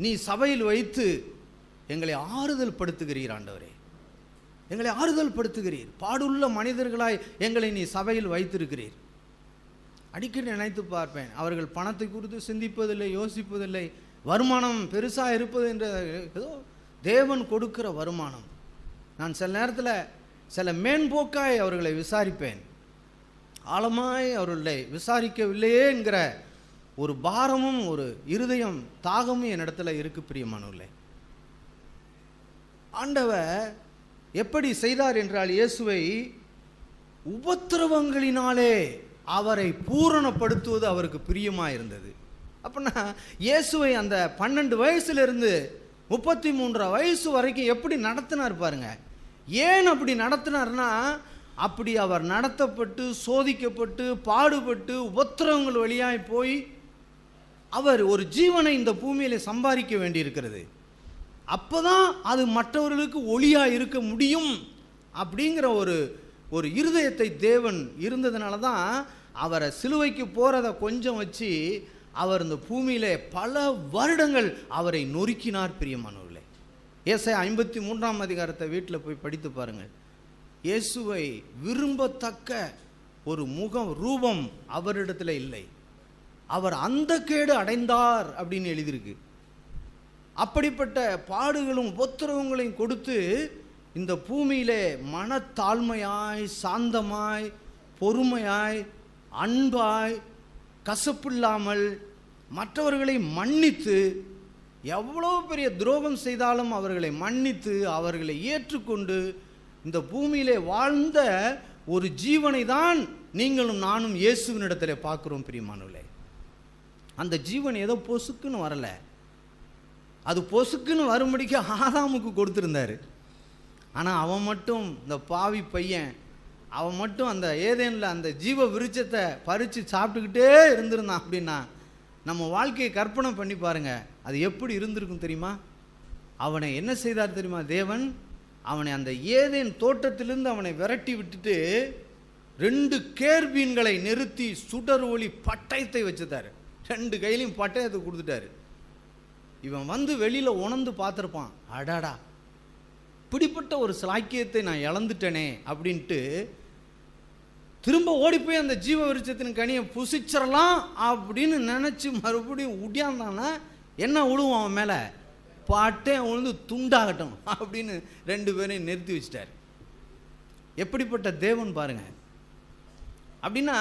நீ சபையில் வைத்து எங்களை ஆறுதல் படுத்துகிறீர். ஆண்டவரே, எங்களை ஆறுதல் படுத்துகிறீர். பாடுள்ள மனிதர்களாய் எங்களை நீ சபையில் வைத்திருக்கிறீர். அடிக்கடி நினைத்து பார்ப்பேன். அவர்கள் பணத்தை குறித்து சிந்திப்பதில்லை, யோசிப்பதில்லை. வருமானம் பெருசாக இருப்பது என்ற ஏதோ தேவன் கொடுக்கிற வருமானம். நான் சில நேரத்தில் சில மேன்போக்காய் அவர்களை விசாரிப்பேன். ஆழமாய் அவர்களை விசாரிக்கவில்லையே என்கிற ஒரு பாரமும் ஒரு இருதயம் தாகமும் என்னிடத்துல இருக்கு பிரியமானவர்களே. ஆண்டவர் எப்படி செய்தார் என்றால், இயேசுவை உபத்திரவங்களினாலே அவரை பூரணப்படுத்துவது அவருக்கு பிரியமாக இருந்தது. அப்படின்னா இயேசுவை அந்த 12 வயசுலேருந்து 33 வயசு வரைக்கும் எப்படி நடத்தினார் பாருங்க. ஏன் அப்படி நடத்தினார்னா, அப்படி அவர் நடத்தப்பட்டு சோதிக்கப்பட்டு பாடுபட்டு உபத்திரவங்கள் வழியாய் போய் அவர் ஒரு ஜீவனை இந்த பூமியில் சம்பாதிக்க வேண்டியிருக்கிறது. அப்போதான் அது மற்றவர்களுக்கு ஒளியாக இருக்க முடியும் அப்படிங்கிற ஒரு இருதயத்தை தேவன் இருந்ததுனால தான் அவரை சிலுவைக்கு போகிறத கொஞ்சம் வச்சு அவர் இந்த பூமியில் பல வருடங்கள் அவரை நொறுக்கினார் பிரியமானவர்களே. ஏசாயா 53ஆம் அதிகாரத்தை வீட்டில் போய் படித்து பாருங்கள். இயேசுவை விரும்பத்தக்க ஒரு ரூபம் அவரிடத்தில் இல்லை. அவர் அந்த கேடு அடைந்தார் அப்படின்னு எழுதியிருக்கு. அப்படிப்பட்ட பாடுகளும் உபத்திரவங்களையும் கொடுத்து இந்த பூமியிலே மனத்தாழ்மையாய், சாந்தமாய், பொறுமையாய், அன்பாய், கசப்பில்லாமல் மற்றவர்களை மன்னித்து, எவ்வளோ பெரிய துரோகம் செய்தாலும் அவர்களை மன்னித்து அவர்களை ஏற்றுக்கொண்டு இந்த பூமியிலே வாழ்ந்த ஒரு ஜீவனை தான் நீங்களும் நானும் இயேசுவினிடத்தில் பார்க்குறோம் பிரியமானவர்களே. அந்த ஜீவன் ஏதோ பொசுக்குன்னு வரலை. அது பொசுக்குன்னு வரும்படிக்கு ஆதாமுக்கு கொடுத்துருந்தாரு. ஆனால் அவன் மட்டும், இந்த பாவி பையன், அவன் மட்டும் அந்த ஏதேனில் அந்த ஜீவ விருட்சத்தை பறித்து சாப்பிட்டுக்கிட்டே இருந்திருந்தான் அப்படின்னா நம்ம வாழ்க்கையை கற்பனை பண்ணி பாருங்க, அது எப்படி இருந்திருக்கும் தெரியுமா? அவனை என்ன செய்தார் தெரியுமா? தேவன் அவனை அந்த ஏதேன் தோட்டத்திலிருந்து அவனை விரட்டி விட்டுட்டு 2 கேர்பீன்களை நிறுத்தி சுடர் ஒளி பட்டயத்தை வச்சுட்டாரு. 2 கையிலையும் பட்டயத்தை கொடுத்துட்டாரு. இவன் வந்து வெளியில் உணர்ந்து பார்த்துருப்பான், அடாடா இப்படிப்பட்ட ஒரு சாக்கியத்தை நான் இழந்துட்டேனே அப்படின்ட்டு திரும்ப ஓடி போய் அந்த ஜீவ விருட்சத்தின் கனியை புசிச்சிடலாம் அப்படின்னு நினச்சி மறுபடியும் உடியாந்தானா என்ன விழுவும் அவன் மேலே? பட்டயம் விழுந்து துண்டாகட்டும் அப்படின்னு 2 பேரையும் நிறுத்தி வச்சிட்டார். எப்படிப்பட்ட தேவன் பாருங்க. அப்படின்னா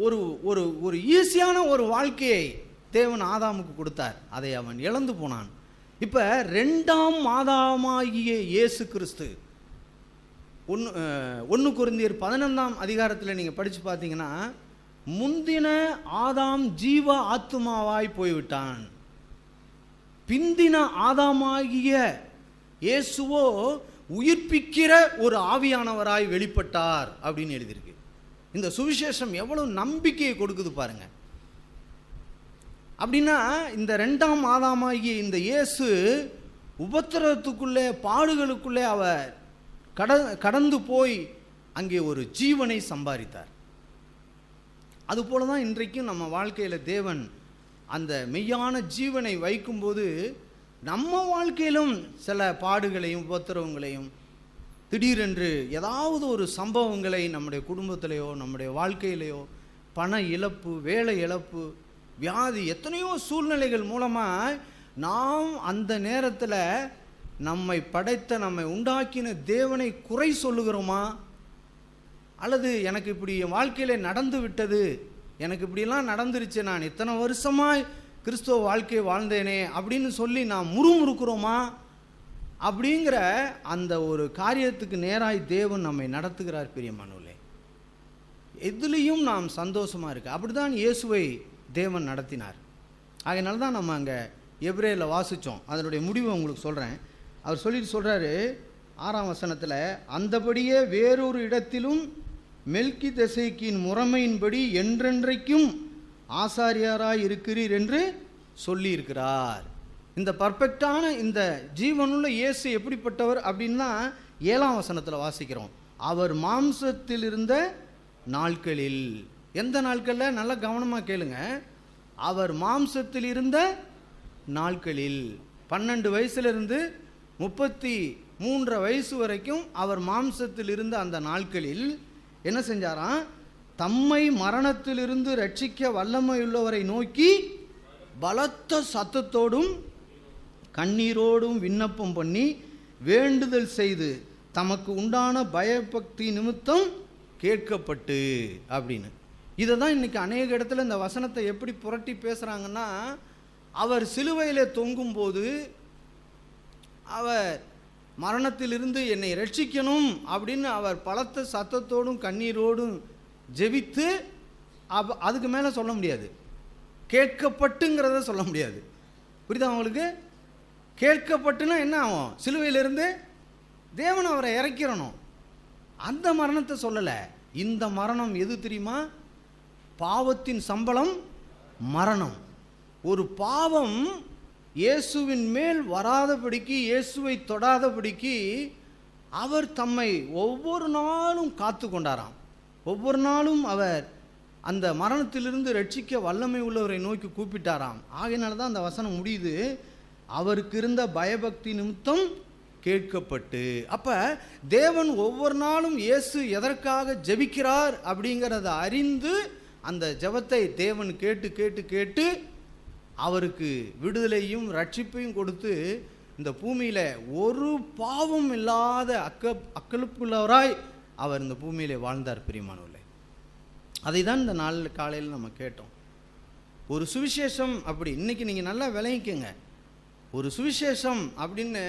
ஒரு ஒரு ஒரு ஈஸியான ஒரு வாழ்க்கையை தேவன் ஆதாமுக்கு கொடுத்தார், அதை அவன் இழந்து போனான். இப்போ 2ஆம் ஆதாமாகிய இயேசு கிறிஸ்து 1 கொரிந்தியர் 15ஆம் அதிகாரத்தில் நீங்கள் படித்து பார்த்தீங்கன்னா, முந்தின ஆதாம் ஜீவ ஆத்துமாவாய் போய்விட்டான், பிந்தின ஆதாமாகிய இயேசுவோ உயிர்ப்பிக்கிற ஒரு ஆவியானவராய் வெளிப்பட்டார் அப்படின்னு எழுதியிருக்கு. இந்த சுவிசேஷம் எவ்வளவு நம்பிக்கையை கொடுக்குது பாருங்க. அப்படின்னா இந்த 2ஆம் ஆதாமாகிய இந்த இயேசு உபத்திரவத்துக்குள்ளே பாடுகளுக்குள்ளே அவர் கடந்து போய் அங்கே ஒரு ஜீவனை சம்பாதித்தார். அதுபோல தான் இன்றைக்கும் நம்ம வாழ்க்கையில் தேவன் அந்த மெய்யான ஜீவனை வைக்கும்போது நம்ம வாழ்க்கையிலும் சில பாடுகளையும் உபத்திரவங்களையும் திடீரென்று ஏதாவது ஒரு சம்பவங்களை நம்முடைய குடும்பத்திலேயோ நம்முடைய வாழ்க்கையிலேயோ பண இழப்பு, வேலை இழப்பு, வியாதி, எத்தனையோ சூழ்நிலைகள் மூலமாக நாம் அந்த நேரத்தில் நம்மை படைத்த நம்மை உண்டாக்கின தேவனை குறை சொல்லுகிறோமா? அல்லது எனக்கு இப்படி என் வாழ்க்கையில் நடந்து விட்டது, எனக்கு இப்படிலாம் நடந்துருச்சு, நான் இத்தனை வருஷமாக கிறிஸ்துவ வாழ்க்கையை வாழ்ந்தேனே அப்படின்னு சொல்லி நான் முறுமுறுக்கிறோமா? அப்படிங்கிற அந்த ஒரு காரியத்துக்கு நேராய் தேவன் நம்மை நடத்துகிறார். பிரியமானவர்களே, எதுலேயும் நாம் சந்தோஷமாக இருக்கு. அப்படி தான் இயேசுவை தேவன் நடத்தினார். அதனால தான் நம்ம அங்கே எபிரேயரில் வாசித்தோம். அதனுடைய முடிவை உங்களுக்கு சொல்கிறேன். அவர் சொல்கிறாரு 6ஆம் வசனத்தில், அந்தபடியே வேறொரு இடத்திலும் மெல்கிதேசேக்கின் முறைமையின்படி என்றென்றைக்கும் ஆசாரியராய் இருக்கிறீர் என்று சொல்லியிருக்கிறார். இந்த பர்ஃபெக்டான இந்த ஜீவனுள்ள இயேசு எப்படிப்பட்டவர் அப்படின்னா 7ஆம் வசனத்தில் வாசிக்கிறோம். அவர் மாம்சத்தில் இருந்த நாட்களில், எந்த நாட்களில்? நல்லா கவனமாக கேளுங்க. அவர் மாம்சத்தில் இருந்த நாட்களில் 12 வயசுலேருந்து 33 வயசு வரைக்கும் அவர் மாம்சத்தில் இருந்த அந்த நாட்களில் என்ன செஞ்சாராம்? தம்மை மரணத்திலிருந்து ரட்சிக்க வல்லமையுள்ளவரை நோக்கி பலத்த சத்தத்தோடும் கண்ணீரோடும் விண்ணப்பம் பண்ணி வேண்டுதல் செய்து தமக்கு உண்டான பயபக்தி நிமித்தம் கேட்கப்பட்டு அப்படின்னு. இதை தான் இன்றைக்கி அநேக இடத்துல இந்த வசனத்தை எப்படி புரட்டி பேசுகிறாங்கன்னா, அவர் சிலுவையில் தொங்கும்போது அவர் மரணத்திலிருந்து என்னை ரட்சிக்கணும் அப்படின்னு அவர் பலத்த சத்தத்தோடும் கண்ணீரோடும் ஜெபித்து அதுக்கு மேலே சொல்ல முடியாது, கேட்கப்பட்டுங்கிறத சொல்ல முடியாது. புரியுதா உங்களுக்கு? கேட்கப்பட்டுன்னா என்ன ஆகும்? சிலுவையிலிருந்து தேவன் அவரை இறக்கிறணும். அந்த மரணத்தை சொல்லலை. இந்த மரணம் எது தெரியுமா? பாவத்தின் சம்பளம் மரணம். ஒரு பாவம் இயேசுவின் மேல் வராதபடிக்கு, இயேசுவை தொடாதபடிக்கு அவர் தம்மை ஒவ்வொரு நாளும் காத்து கொண்டாராம். ஒவ்வொரு நாளும் அவர் அந்த மரணத்திலிருந்து ரட்சிக்க வல்லமை உள்ளவரை நோக்கி கூப்பிட்டாராம். ஆகையினால தான் அந்த வசனம் முடியுது, அவருக்கு இருந்த பயபக்தி நிமித்தம் கேட்கப்பட்டு. அப்போ தேவன் ஒவ்வொரு நாளும் இயேசு எதற்காக ஜெபிக்கிறார் அப்படிங்கிறத அறிந்து அந்த ஜெபத்தை தேவன் கேட்டு கேட்டு கேட்டு அவருக்கு விடுதலையும் ரட்சிப்பையும் கொடுத்து இந்த பூமியில் ஒரு பாவம் இல்லாத அக்களிப்புள்ளவராய் அவர் இந்த பூமியிலே வாழ்ந்தார். பிரியமானவர்களே, அதை தான் இந்த நாள் காலையில் நம்ம கேட்டோம். ஒரு சுவிசேஷம் அப்படி இன்றைக்கி நீங்கள் நல்லா விளங்கிக்கங்க. ஒரு சுவிசேஷம் அப்படின்னு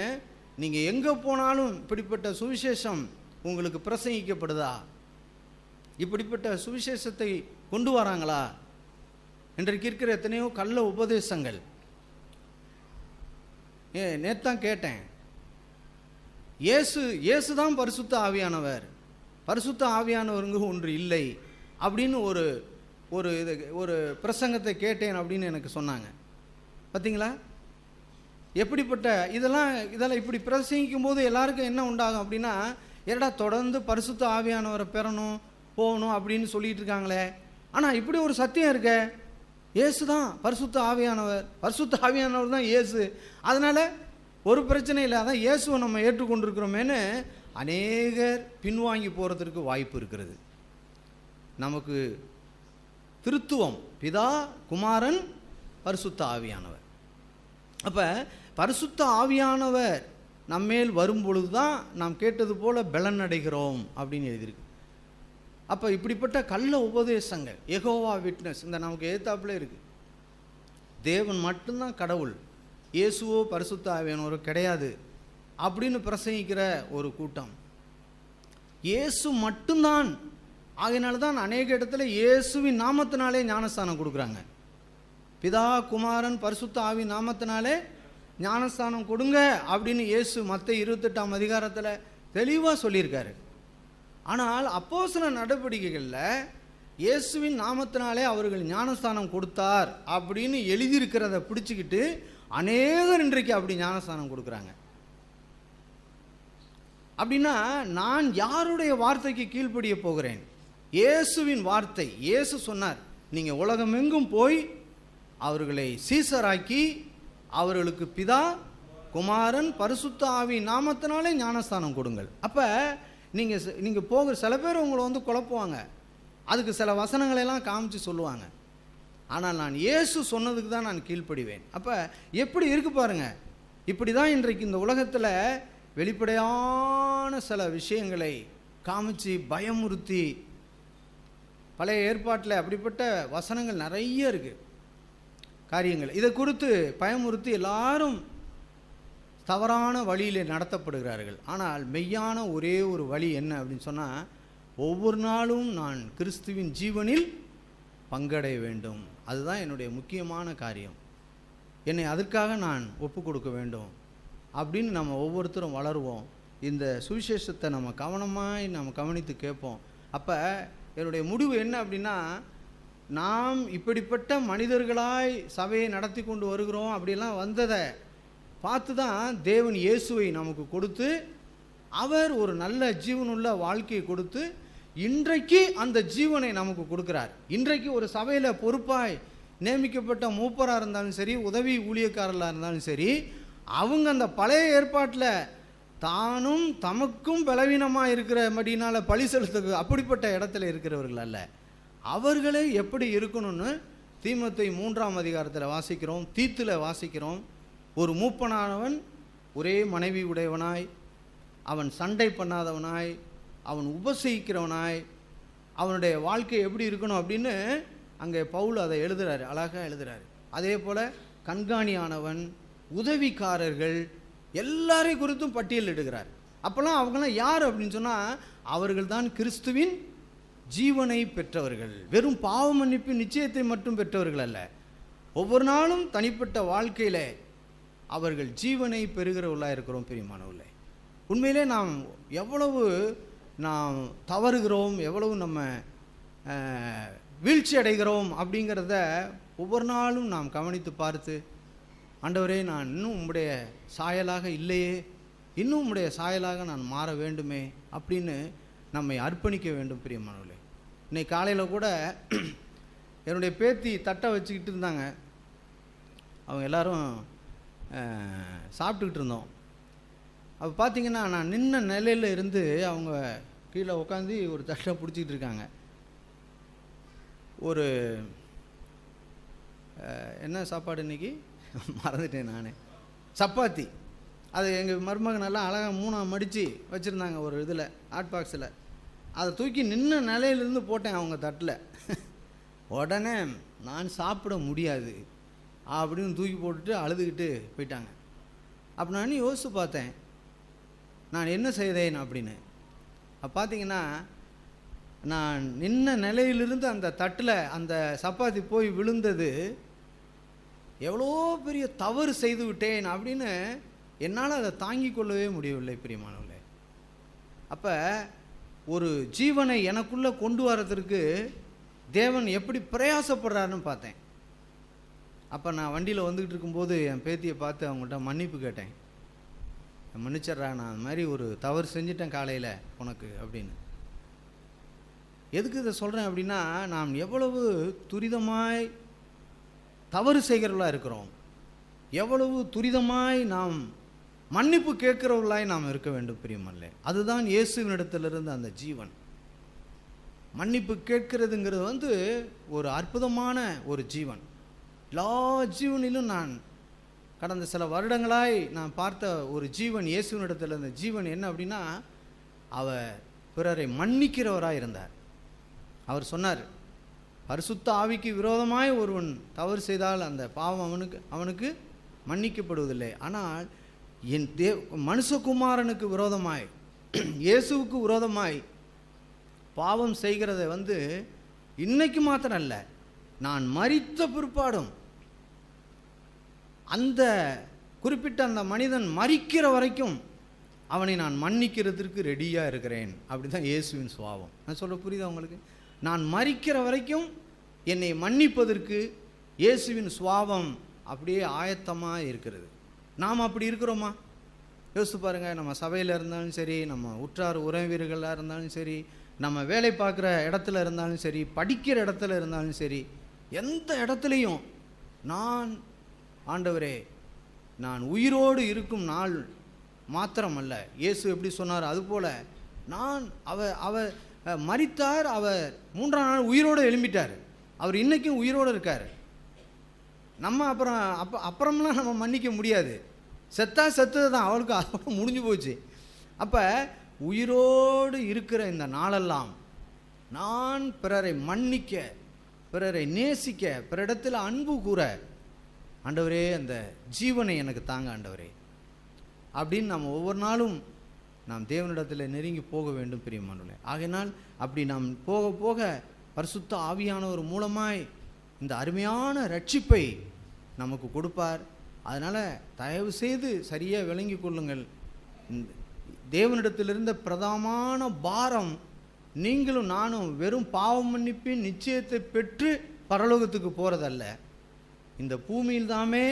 நீங்கள் எங்கே போனாலும் இப்படிப்பட்ட சுவிசேஷம் உங்களுக்கு பிரசங்கிக்கப்படுதா? இப்படிப்பட்ட சுவிசேஷத்தை கொண்டு வராங்களா? இன்றைக்கு இருக்கிற எத்தனையோ கள்ள உபதேசங்கள். நேத்தான் கேட்டேன், இயேசு தான் பரிசுத்த ஆவியானவர், பரிசுத்த ஆவியானவருங்க ஒன்று இல்லை அப்படின்னு ஒரு பிரசங்கத்தை கேட்டேன் அப்படின்னு எனக்கு சொன்னாங்க. பார்த்தீங்களா எப்படிப்பட்ட இதெல்லாம் இப்படி பிரசங்கிக்கும் போது எல்லாருக்கும் என்ன உண்டாகும் அப்படின்னா, ஏடா தொடர்ந்து பரிசுத்த ஆவியானவரை பெறணும் போகணும் அப்படின்னு சொல்லிட்டு இருக்காங்களே. ஆனால் இப்படி ஒரு சத்தியம் இருக்க, இயேசு தான் பரிசுத்த ஆவியானவர், பரிசுத்த ஆவியானவர் தான் இயேசு, அதனால் ஒரு பிரச்சனை இல்லை, அதான் இயேசுவை நம்ம ஏற்றுக்கொண்டிருக்கிறோமேனு அநேகர் பின்வாங்கி போகிறதுக்கு வாய்ப்பு இருக்கிறது. நமக்கு திருத்துவம் பிதா, குமாரன், பரிசுத்த ஆவியானவர். அப்போ பரிசுத்த ஆவியானவர் நம்மேல் வரும் பொழுது தான் நாம் கேட்டது போல பலன் அடைகிறோம் அப்படின்னு எழுதியிருக்கு. அப்போ இப்படிப்பட்ட கள்ள உபதேசங்கள், யெகோவா விட்னஸ், இந்த நமக்கு ஏத்தாப்புல இருக்குது. தேவன் மட்டும்தான் கடவுள், இயேசுவோ பரிசுத்த ஆவியானவரோ கிடையாது அப்படின்னு பிரசங்கிக்கிற ஒரு கூட்டம். இயேசு மட்டும்தான், ஆகையினால தான் அநேக இடத்துல இயேசுவின் நாமத்தினாலே ஞானஸ்தானம் கொடுக்குறாங்க. பிதா, குமாரன், பரிசுத்த ஆவி நாமத்தினாலே ஞானஸ்தானம் கொடுங்க அப்படின்னு இயேசு மத்தேயு 28ஆம் அதிகாரத்தில் தெளிவாக சொல்லியிருக்காரு. ஆனால் அப்போஸ்தலர் நடவடிக்கைகளில் இயேசுவின் நாமத்தினாலே அவர்கள் ஞானஸ்தானம் கொடுத்தார் அப்படின்னு எழுதியிருக்கிறத பிடிச்சிக்கிட்டு அநேகர் இன்றைக்கு அப்படி ஞானஸ்தானம் கொடுக்குறாங்க. அப்படின்னா நான் யாருடைய வார்த்தைக்கு கீழ்ப்படிய போகிறேன்? இயேசுவின் வார்த்தை. இயேசு சொன்னார், நீங்கள் உலகமெங்கும் போய் அவர்களை சீசராக்கி அவர்களுக்கு பிதா, குமாரன், பரிசுத்த ஆவி நாமத்தினாலே ஞானஸ்தானம் கொடுங்கள். அப்போ நீங்கள் போகிற சில பேர் உங்களை வந்து குழப்புவாங்க, அதுக்கு சில வசனங்களெல்லாம் காமிச்சு சொல்லுவாங்க. ஆனால் நான் இயேசு சொன்னதுக்கு தான் நான் கீழ்ப்படிவேன். அப்போ எப்படி இருக்கு பாருங்க. இப்படி தான் இன்றைக்கு இந்த உலகத்தில் வெளிப்படையான சில விஷயங்களை காமிச்சு பயமுறுத்தி, பழைய ஏற்பாட்டில் அப்படிப்பட்ட வசனங்கள் நிறைய இருக்குது காரியங்கள், இதை குறித்து பயமுறுத்தி எல்லாரும் தவறான வழியில் நடத்தப்படுகிறார்கள். ஆனால் மெய்யான ஒரே ஒரு வழி என்ன அப்படின்னு சொன்னால், ஒவ்வொரு நாளும் நான் கிறிஸ்துவின் ஜீவனில் பங்கடைய வேண்டும். அதுதான் என்னுடைய முக்கியமான காரியம். என்னை அதற்காக நான் ஒப்பு கொடுக்க வேண்டும் அப்படின்னு நம்ம ஒவ்வொருத்தரும் வளருவோம். இந்த சுவிசேஷத்தை நம்ம கவனித்து கேட்போம். அப்போ என்னுடைய முடிவு என்ன அப்படின்னா, நாம் இப்படிப்பட்ட மனிதர்களாய் சபையை நடத்தி கொண்டு வருகிறோம் அப்படிலாம் வந்ததை பார்த்து தான் தேவன் இயேசுவை நமக்கு கொடுத்து, அவர் ஒரு நல்ல ஜீவனுள்ள வாழ்க்கையை கொடுத்து இன்றைக்கு அந்த ஜீவனை நமக்கு கொடுக்குறார். இன்றைக்கு ஒரு சபையில் பொறுப்பாய் நியமிக்கப்பட்ட மூப்பராக இருந்தாலும் சரி, உதவி ஊழியக்காரர்களாக இருந்தாலும் சரி, அவங்க அந்த பழைய ஏற்பாட்டில் தானும் தமக்கும் பலவீனமாக இருக்கிறபடினால பழி செலுத்த அப்படிப்பட்ட இடத்துல இருக்கிறவர்கள் அல்ல. அவர்களே எப்படி இருக்கணும்னு தீமோத்தேயு 3ஆம் அதிகாரத்தில் வாசிக்கிறோம், தீத்துல வாசிக்கிறோம். ஒரு மூப்பனானவன் ஒரே மனைவி உடையவனாய், அவன் சண்டை பண்ணாதவனாய், அவன் உபசரிக்கிறவனாய், அவனுடைய வாழ்க்கை எப்படி இருக்கணும் அப்படின்னு அங்கே பவுல் அதை எழுதுறாரு, அழகாக எழுதுறாரு. அதே போல் கண்காணியானவன், உதவிக்காரர்கள் எல்லாரையும் குறித்தும் பட்டியலிடுகிறார். அப்போல்லாம் அவங்களாம் யார் அப்படின்னு சொன்னால், அவர்கள் தான் கிறிஸ்துவின் ஜீவனை பெற்றவர்கள். வெறும் பாவ மன்னிப்பு நிச்சயத்தை மட்டும் பெற்றவர்கள் அல்ல, ஒவ்வொரு நாளும் தனிப்பட்ட வாழ்க்கையில் அவர்கள் ஜீவனை பெறுகிறவர்களாக இருக்கிறோம். பிரியமானவர்களே, உண்மையிலே நாம் எவ்வளவு தவறுகிறோம், எவ்வளவு நம்ம வீழ்ச்சி அடைகிறோம் அப்படிங்கிறத ஒவ்வொரு நாளும் நாம் கவனித்து பார்த்து, ஆண்டவரே நான் இன்னும் உம்முடைய சாயலாக இல்லையே, இன்னும் உம்முடைய சாயலாக நான் மாற வேண்டுமே அப்படின்னு நம்மை அர்ப்பணிக்க வேண்டும். பிரியமானவர்களே, இன்னைக்கு காலையில் கூட என்னுடைய பேத்தி தட்டை வச்சுக்கிட்டு இருந்தாங்க. அவங்க எல்லாரும் சாப்பிட்டுக்கிட்டு இருந்தோம். அப்போ பார்த்தீங்கன்னா நான் நின்ன நிலையில் இருந்து அவங்க கீழே உட்காந்து ஒரு தட்டை பிடிச்சிக்கிட்டு இருக்காங்க. ஒரு என்ன சாப்பாடு இன்றைக்கி மறந்துட்டேன் நானே, சப்பாத்தி. அது எங்கள் மருமகன் நல்லா அழகாக 3ஆக மடித்து வச்சுருந்தாங்க ஒரு இதில், ஹாட் பாக்ஸில். அதை தூக்கி நின்ன நிலையிலேருந்து போட்டேன் அவங்க தட்டில். உடனே நான் சாப்பிட முடியாது அப்படின்னு தூக்கி போட்டுட்டு அழுதுகிட்டு போயிட்டாங்க. அப்போ நான் யோசித்து பார்த்தேன், நான் என்ன செய்தேன் அப்படின்னு. அப்போ பார்த்தீங்கன்னா, நான் நின்ன நிலையிலிருந்து அந்த தட்டில் அந்த சப்பாத்தி போய் விழுந்தது எவ்வளோ பெரிய தவறு செய்து விட்டேன் அப்படின்னு என்னால் அதை தாங்கிக் கொள்ளவே முடியவில்லை. பிரியமானவர்களே, அப்போ ஒரு ஜீவனை எனக்குள்ளே கொண்டு வரதற்கு தேவன் எப்படி பிரயாசப்படுறாருன்னு பார்த்தேன். அப்போ நான் வண்டியில் வந்துக்கிட்டு இருக்கும்போது என் பேத்தியை பார்த்து அவங்கள்ட்ட மன்னிப்பு கேட்டேன். மன்னிச்சிட்றா, நான் அந்த மாதிரி ஒரு தவறு செஞ்சிட்டேன் காலையில் உனக்கு அப்படின்னு. எதுக்கு இதை சொல்கிறேன் அப்படின்னா, நாம் எவ்வளவு துரிதமாய் தவறு செய்கிறவர்களாக இருக்கிறோம், எவ்வளவு துரிதமாய் நாம் மன்னிப்பு கேட்கிறவர்களாய் நாம் இருக்க வேண்டும் பிரியமல்ல. அதுதான் இயேசுவினிடத்திலிருந்து அந்த ஜீவன். மன்னிப்பு கேட்கிறதுங்கிறது ஒரு அற்புதமான ஒரு ஜீவன். எல்லா ஜீவனிலும் நான் கடந்த சில வருடங்களாய் நான் பார்த்த ஒரு ஜீவன் இயேசுவினிடத்தில் அந்த ஜீவன் என்ன அப்படின்னா, அவர் பிறரை மன்னிக்கிறவராக இருந்தார். அவர் சொன்னார், பரிசுத்த ஆவிக்கு விரோதமாய் ஒருவன் தவறு செய்தால் அந்த பாவம் அவனுக்கு மன்னிக்கப்படுவதில்லை. ஆனால் என் மனுஷகுமாரனுக்கு விரோதமாய், இயேசுவுக்கு விரோதமாய் பாவம் செய்கிறத இன்னைக்கு மாத்திரம் அல்ல, நான் மரித்த பிற்பாடும் அந்த குறிப்பிட்ட அந்த மனிதன் மரிக்கிற வரைக்கும் அவனை நான் மன்னிக்கிறதுக்கு ரெடியாக இருக்கிறேன். அப்படி தான் இயேசுவின் சுபாவம். நான் சொல்ல புரியுதா உங்களுக்கு? நான் மரிக்கிற வரைக்கும் என்னை மன்னிப்பதற்கு இயேசுவின் சுபாவம் அப்படியே ஆயத்தமாக இருக்கிறது. நாம் அப்படி இருக்கிறோமா? யோசித்து பாருங்கள். நம்ம சபையில் இருந்தாலும் சரி, நம்ம உற்றார் உறவினர்களாக இருந்தாலும் சரி, நம்ம வேலை பார்க்குற இடத்துல இருந்தாலும் சரி, படிக்கிற இடத்துல இருந்தாலும் சரி, எந்த இடத்துலையும் நான் ஆண்டவரே நான் உயிரோடு இருக்கும் நாள் மாத்திரமல்ல, இயேசு எப்படி சொன்னார் அதுபோல் நான் அவர் மரித்தார், அவர் 3ஆம் நாள் உயிரோடு எழும்பிட்டார், அவர் இன்றைக்கும் உயிரோடு இருக்கார். நம்ம அப்புறம்லாம் நம்ம மன்னிக்க முடியாது. செத்தது தான், அவளுக்கு அதோட முடிஞ்சு போச்சு. அப்போ உயிரோடு இருக்கிற இந்த நாளெல்லாம் நான் பிறரை மன்னிக்க, பிறரை நேசிக்க, பிறரிடத்தில் அன்பு கூற, ஆண்டவரே அந்த ஜீவனை எனக்கு தாங்க ஆண்டவரே அப்படின்னு நம்ம ஒவ்வொரு நாளும் நாம் தேவனிடத்தில் நெருங்கி போக வேண்டும் பிரியமானவர்களே. ஆகையினால் அப்படி நாம் போக போக பரிசுத்த ஆவியானவர் மூலமாய் இந்த அருமையான ரட்சிப்பை நமக்கு கொடுப்பார். அதனால் தயவு செய்து சரியாக விளங்கி கொள்ளுங்கள். தேவனிடத்திலிருந்த பிரதானமான பாரம் நீங்களும் நானும் வெறும் பாவம் மன்னிப்பின் நிச்சயத்தை பெற்று பரலோகத்துக்கு போகிறதல்ல. இந்த பூமியில் தாமே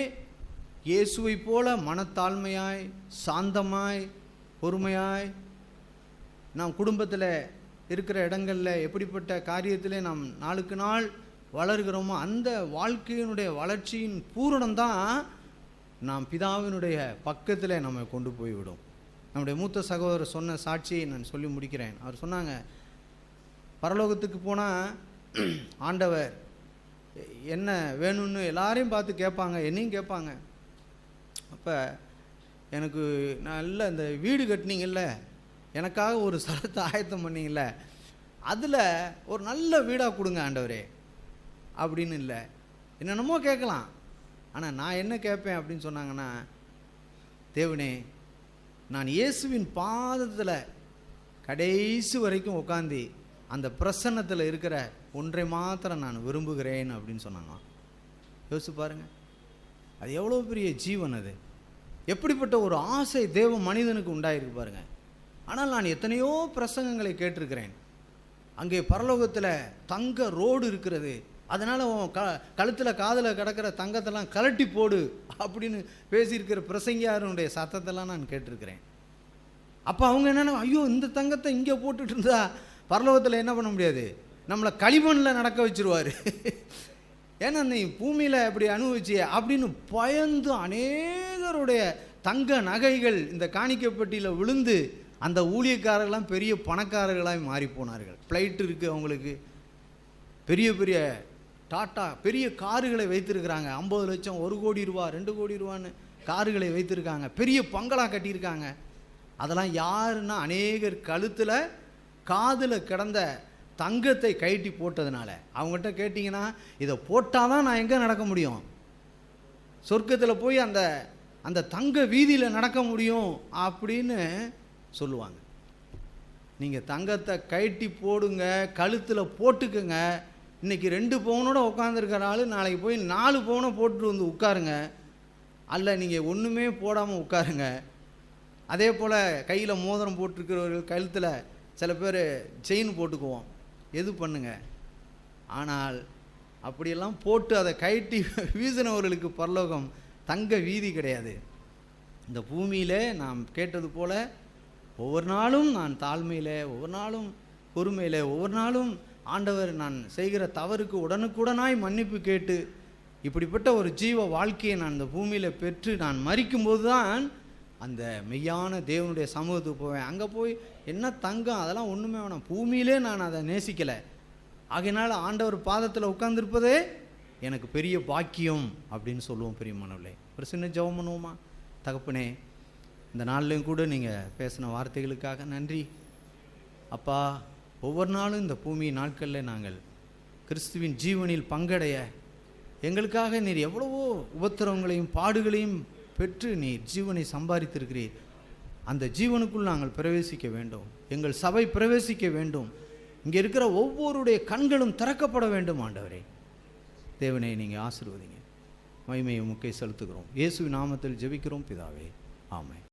இயேசுவை போல மனத்தாழ்மையாய், சாந்தமாய், பொறுமையாய், நாம் குடும்பத்தில் இருக்கிற இடங்களில் எப்படிப்பட்ட காரியத்திலே நாம் நாளுக்கு நாள் வளர்கிறோமோ அந்த வாழ்க்கையினுடைய வளர்ச்சியின் பூரணம்தான் நாம் பிதாவினுடைய பக்கத்தில் நம்ம கொண்டு போய்விடும். நம்முடைய மூத்த சகோதரர் சொன்ன சாட்சியை நான் சொல்லி முடிக்கிறேன். அவர் சொன்னாங்க, பரலோகத்துக்கு போனால் ஆண்டவர் என்ன வேணும்னு எல்லாரையும் பார்த்து கேட்பாங்க, என்னையும் கேட்பாங்க. அப்போ எனக்கு நல்ல இந்த வீடு கட்டினீங்கல்ல, எனக்காக ஒரு ஸ்தலத்தை ஆயத்தம் பண்ணிங்கல்ல, அதில் ஒரு நல்ல வீடாக கொடுங்க ஆண்டவரே அப்படின்னு இல்லை, என்னென்னமோ கேட்கலாம். ஆனால் நான் என்ன கேட்பேன் அப்படின்னு சொன்னாங்கன்னா, தேவனே நான் இயேசுவின் பாதத்தில் கடைசி வரைக்கும் உட்காந்து அந்த பிரசன்னத்தில் இருக்கிற ஒன்றை மாத்திரம் நான் விரும்புகிறேன் அப்படின்னு சொன்னாங்க. யோசிச்சு பாருங்கள், அது எவ்வளோ பெரிய ஜீவன், அது எப்படிப்பட்ட ஒரு ஆசை தேவ மனிதனுக்கு உண்டாயிருக்கு பாருங்கள். ஆனால் நான் எத்தனையோ பிரசங்கங்களை கேட்டிருக்கிறேன். அங்கே பரலோகத்தில் தங்க ரோடு இருக்கிறது, அதனால் கழுத்தில் காதில் கிடக்கிற தங்கத்தெல்லாம் கலட்டி போடு அப்படின்னு பேசியிருக்கிற பிரசங்கியாருடைய சத்தத்தெல்லாம் நான் கேட்டிருக்கிறேன். அப்போ அவங்க என்னென்ன, ஐயோ இந்த தங்கத்தை இங்கே போட்டுட்டு இருந்தா பரலோகத்தில் என்ன பண்ண முடியாது, நம்மளை களிமண்ணில் நடக்க வச்சுருவார், ஏன்னா நீ பூமியில் இப்படி அனுபவிச்சிய அப்படின்னு பயந்து அநேகருடைய தங்க நகைகள் இந்த காணிக்கப்பட்டியில் விழுந்து அந்த ஊழியக்காரர்கள்லாம் பெரிய பணக்காரர்களாக மாறி போனார்கள். ஃப்ளைட் இருக்குது அவங்களுக்கு, பெரிய பெரிய டாட்டா பெரிய காருகளை வைத்திருக்கிறாங்க, 50 லட்சம், 1 கோடி ரூபா, 2 கோடி ரூபான்னு காருகளை வைத்திருக்காங்க, பெரிய பங்களா கட்டியிருக்காங்க. அதெல்லாம் யாருன்னா அநேகர் கழுத்தில் காதில் கிடந்த தங்கத்தை கைட்டி போட்டதுனால. அவங்ககிட்ட கேட்டிங்கன்னா, இதை போட்டால் தான் நான் எங்கே நடக்க முடியும், சொர்க்கத்தில் போய் அந்த அந்த தங்க வீதியில் நடக்க முடியும் அப்படின்னு சொல்லுவாங்க. நீங்கள் தங்கத்தை கைட்டி போடுங்க, கழுத்தில் போட்டுக்குங்க. இன்றைக்கி 2 பவுனோட உட்காந்துருக்கிற ஆள் நாளைக்கு போய் 4 பவுனை போட்டுட்டு வந்து உட்காருங்க, அல்ல நீங்கள் ஒன்றுமே போடாமல் உட்காருங்க. அதே போல் கையில் மோதிரம் போட்டிருக்கிறவர்கள், கழுத்தில் சில பேர் செயின் போட்டுக்குவோம், எது பண்ணுங்க. ஆனால் அப்படியெல்லாம் போட்டு அதை கழட்டி வீசினவர்களுக்கு பரலோகம் தங்க வீதி கிடையாது. இந்த பூமியிலே நாம் கேட்டது போல ஒவ்வொரு நாளும் நான் தாழ்மையில், ஒவ்வொரு நாளும் பொறுமையில், ஒவ்வொரு நாளும் ஆண்டவர் நான் செய்கிற தவறுக்கு உடனுக்குடனாய் மன்னிப்பு கேட்டு இப்படிப்பட்ட ஒரு ஜீவ வாழ்க்கையை நான் இந்த பூமியில் பெற்று நான் மரிக்கும்போது தான் அந்த மெய்யான தேவனுடைய சமூகத்துக்கு போவேன். அங்கே போய் என்ன தங்கம் அதெல்லாம் ஒன்றுமே வேணாம், பூமியிலே நான் அதை நேசிக்கலை, ஆகையினால் ஆண்டவர் பாதத்தில் உட்கார்ந்துருப்பதே எனக்கு பெரிய பாக்கியம் அப்படின்னு சொல்லுவோம். பிரியமானவர்களே, ஒரு சின்ன ஜெபம் பண்ணுவோமா? தகப்பனே, இந்த நாள்லையும் கூட நீங்கள் பேசின வார்த்தைகளுக்காக நன்றி அப்பா. ஒவ்வொரு நாளும் இந்த பூமி நாட்களில் நாங்கள் கிறிஸ்துவின் ஜீவனில் பங்கடைய எங்களுக்காக நீர் எவ்வளவோ உபத்திரவங்களையும் பாடுகளையும் பெற்று நீர் ஜீவனை சம்பாதித்திருக்கிறீர். அந்த ஜீவனுக்குள் நாங்கள் பிரவேசிக்க வேண்டும், எங்கள் சபை பிரவேசிக்க வேண்டும், இங்கே இருக்கிற ஒவ்வொருடைய கண்களும் திறக்கப்பட வேண்டும். ஆண்டவரே தேவனே, நீங்கள் ஆசீர்வதிங்க. மகிமையை உமக்கே செலுத்துகிறோம். இயேசுவின் நாமத்தில் ஜெபிக்கிறோம் பிதாவே, ஆமென்.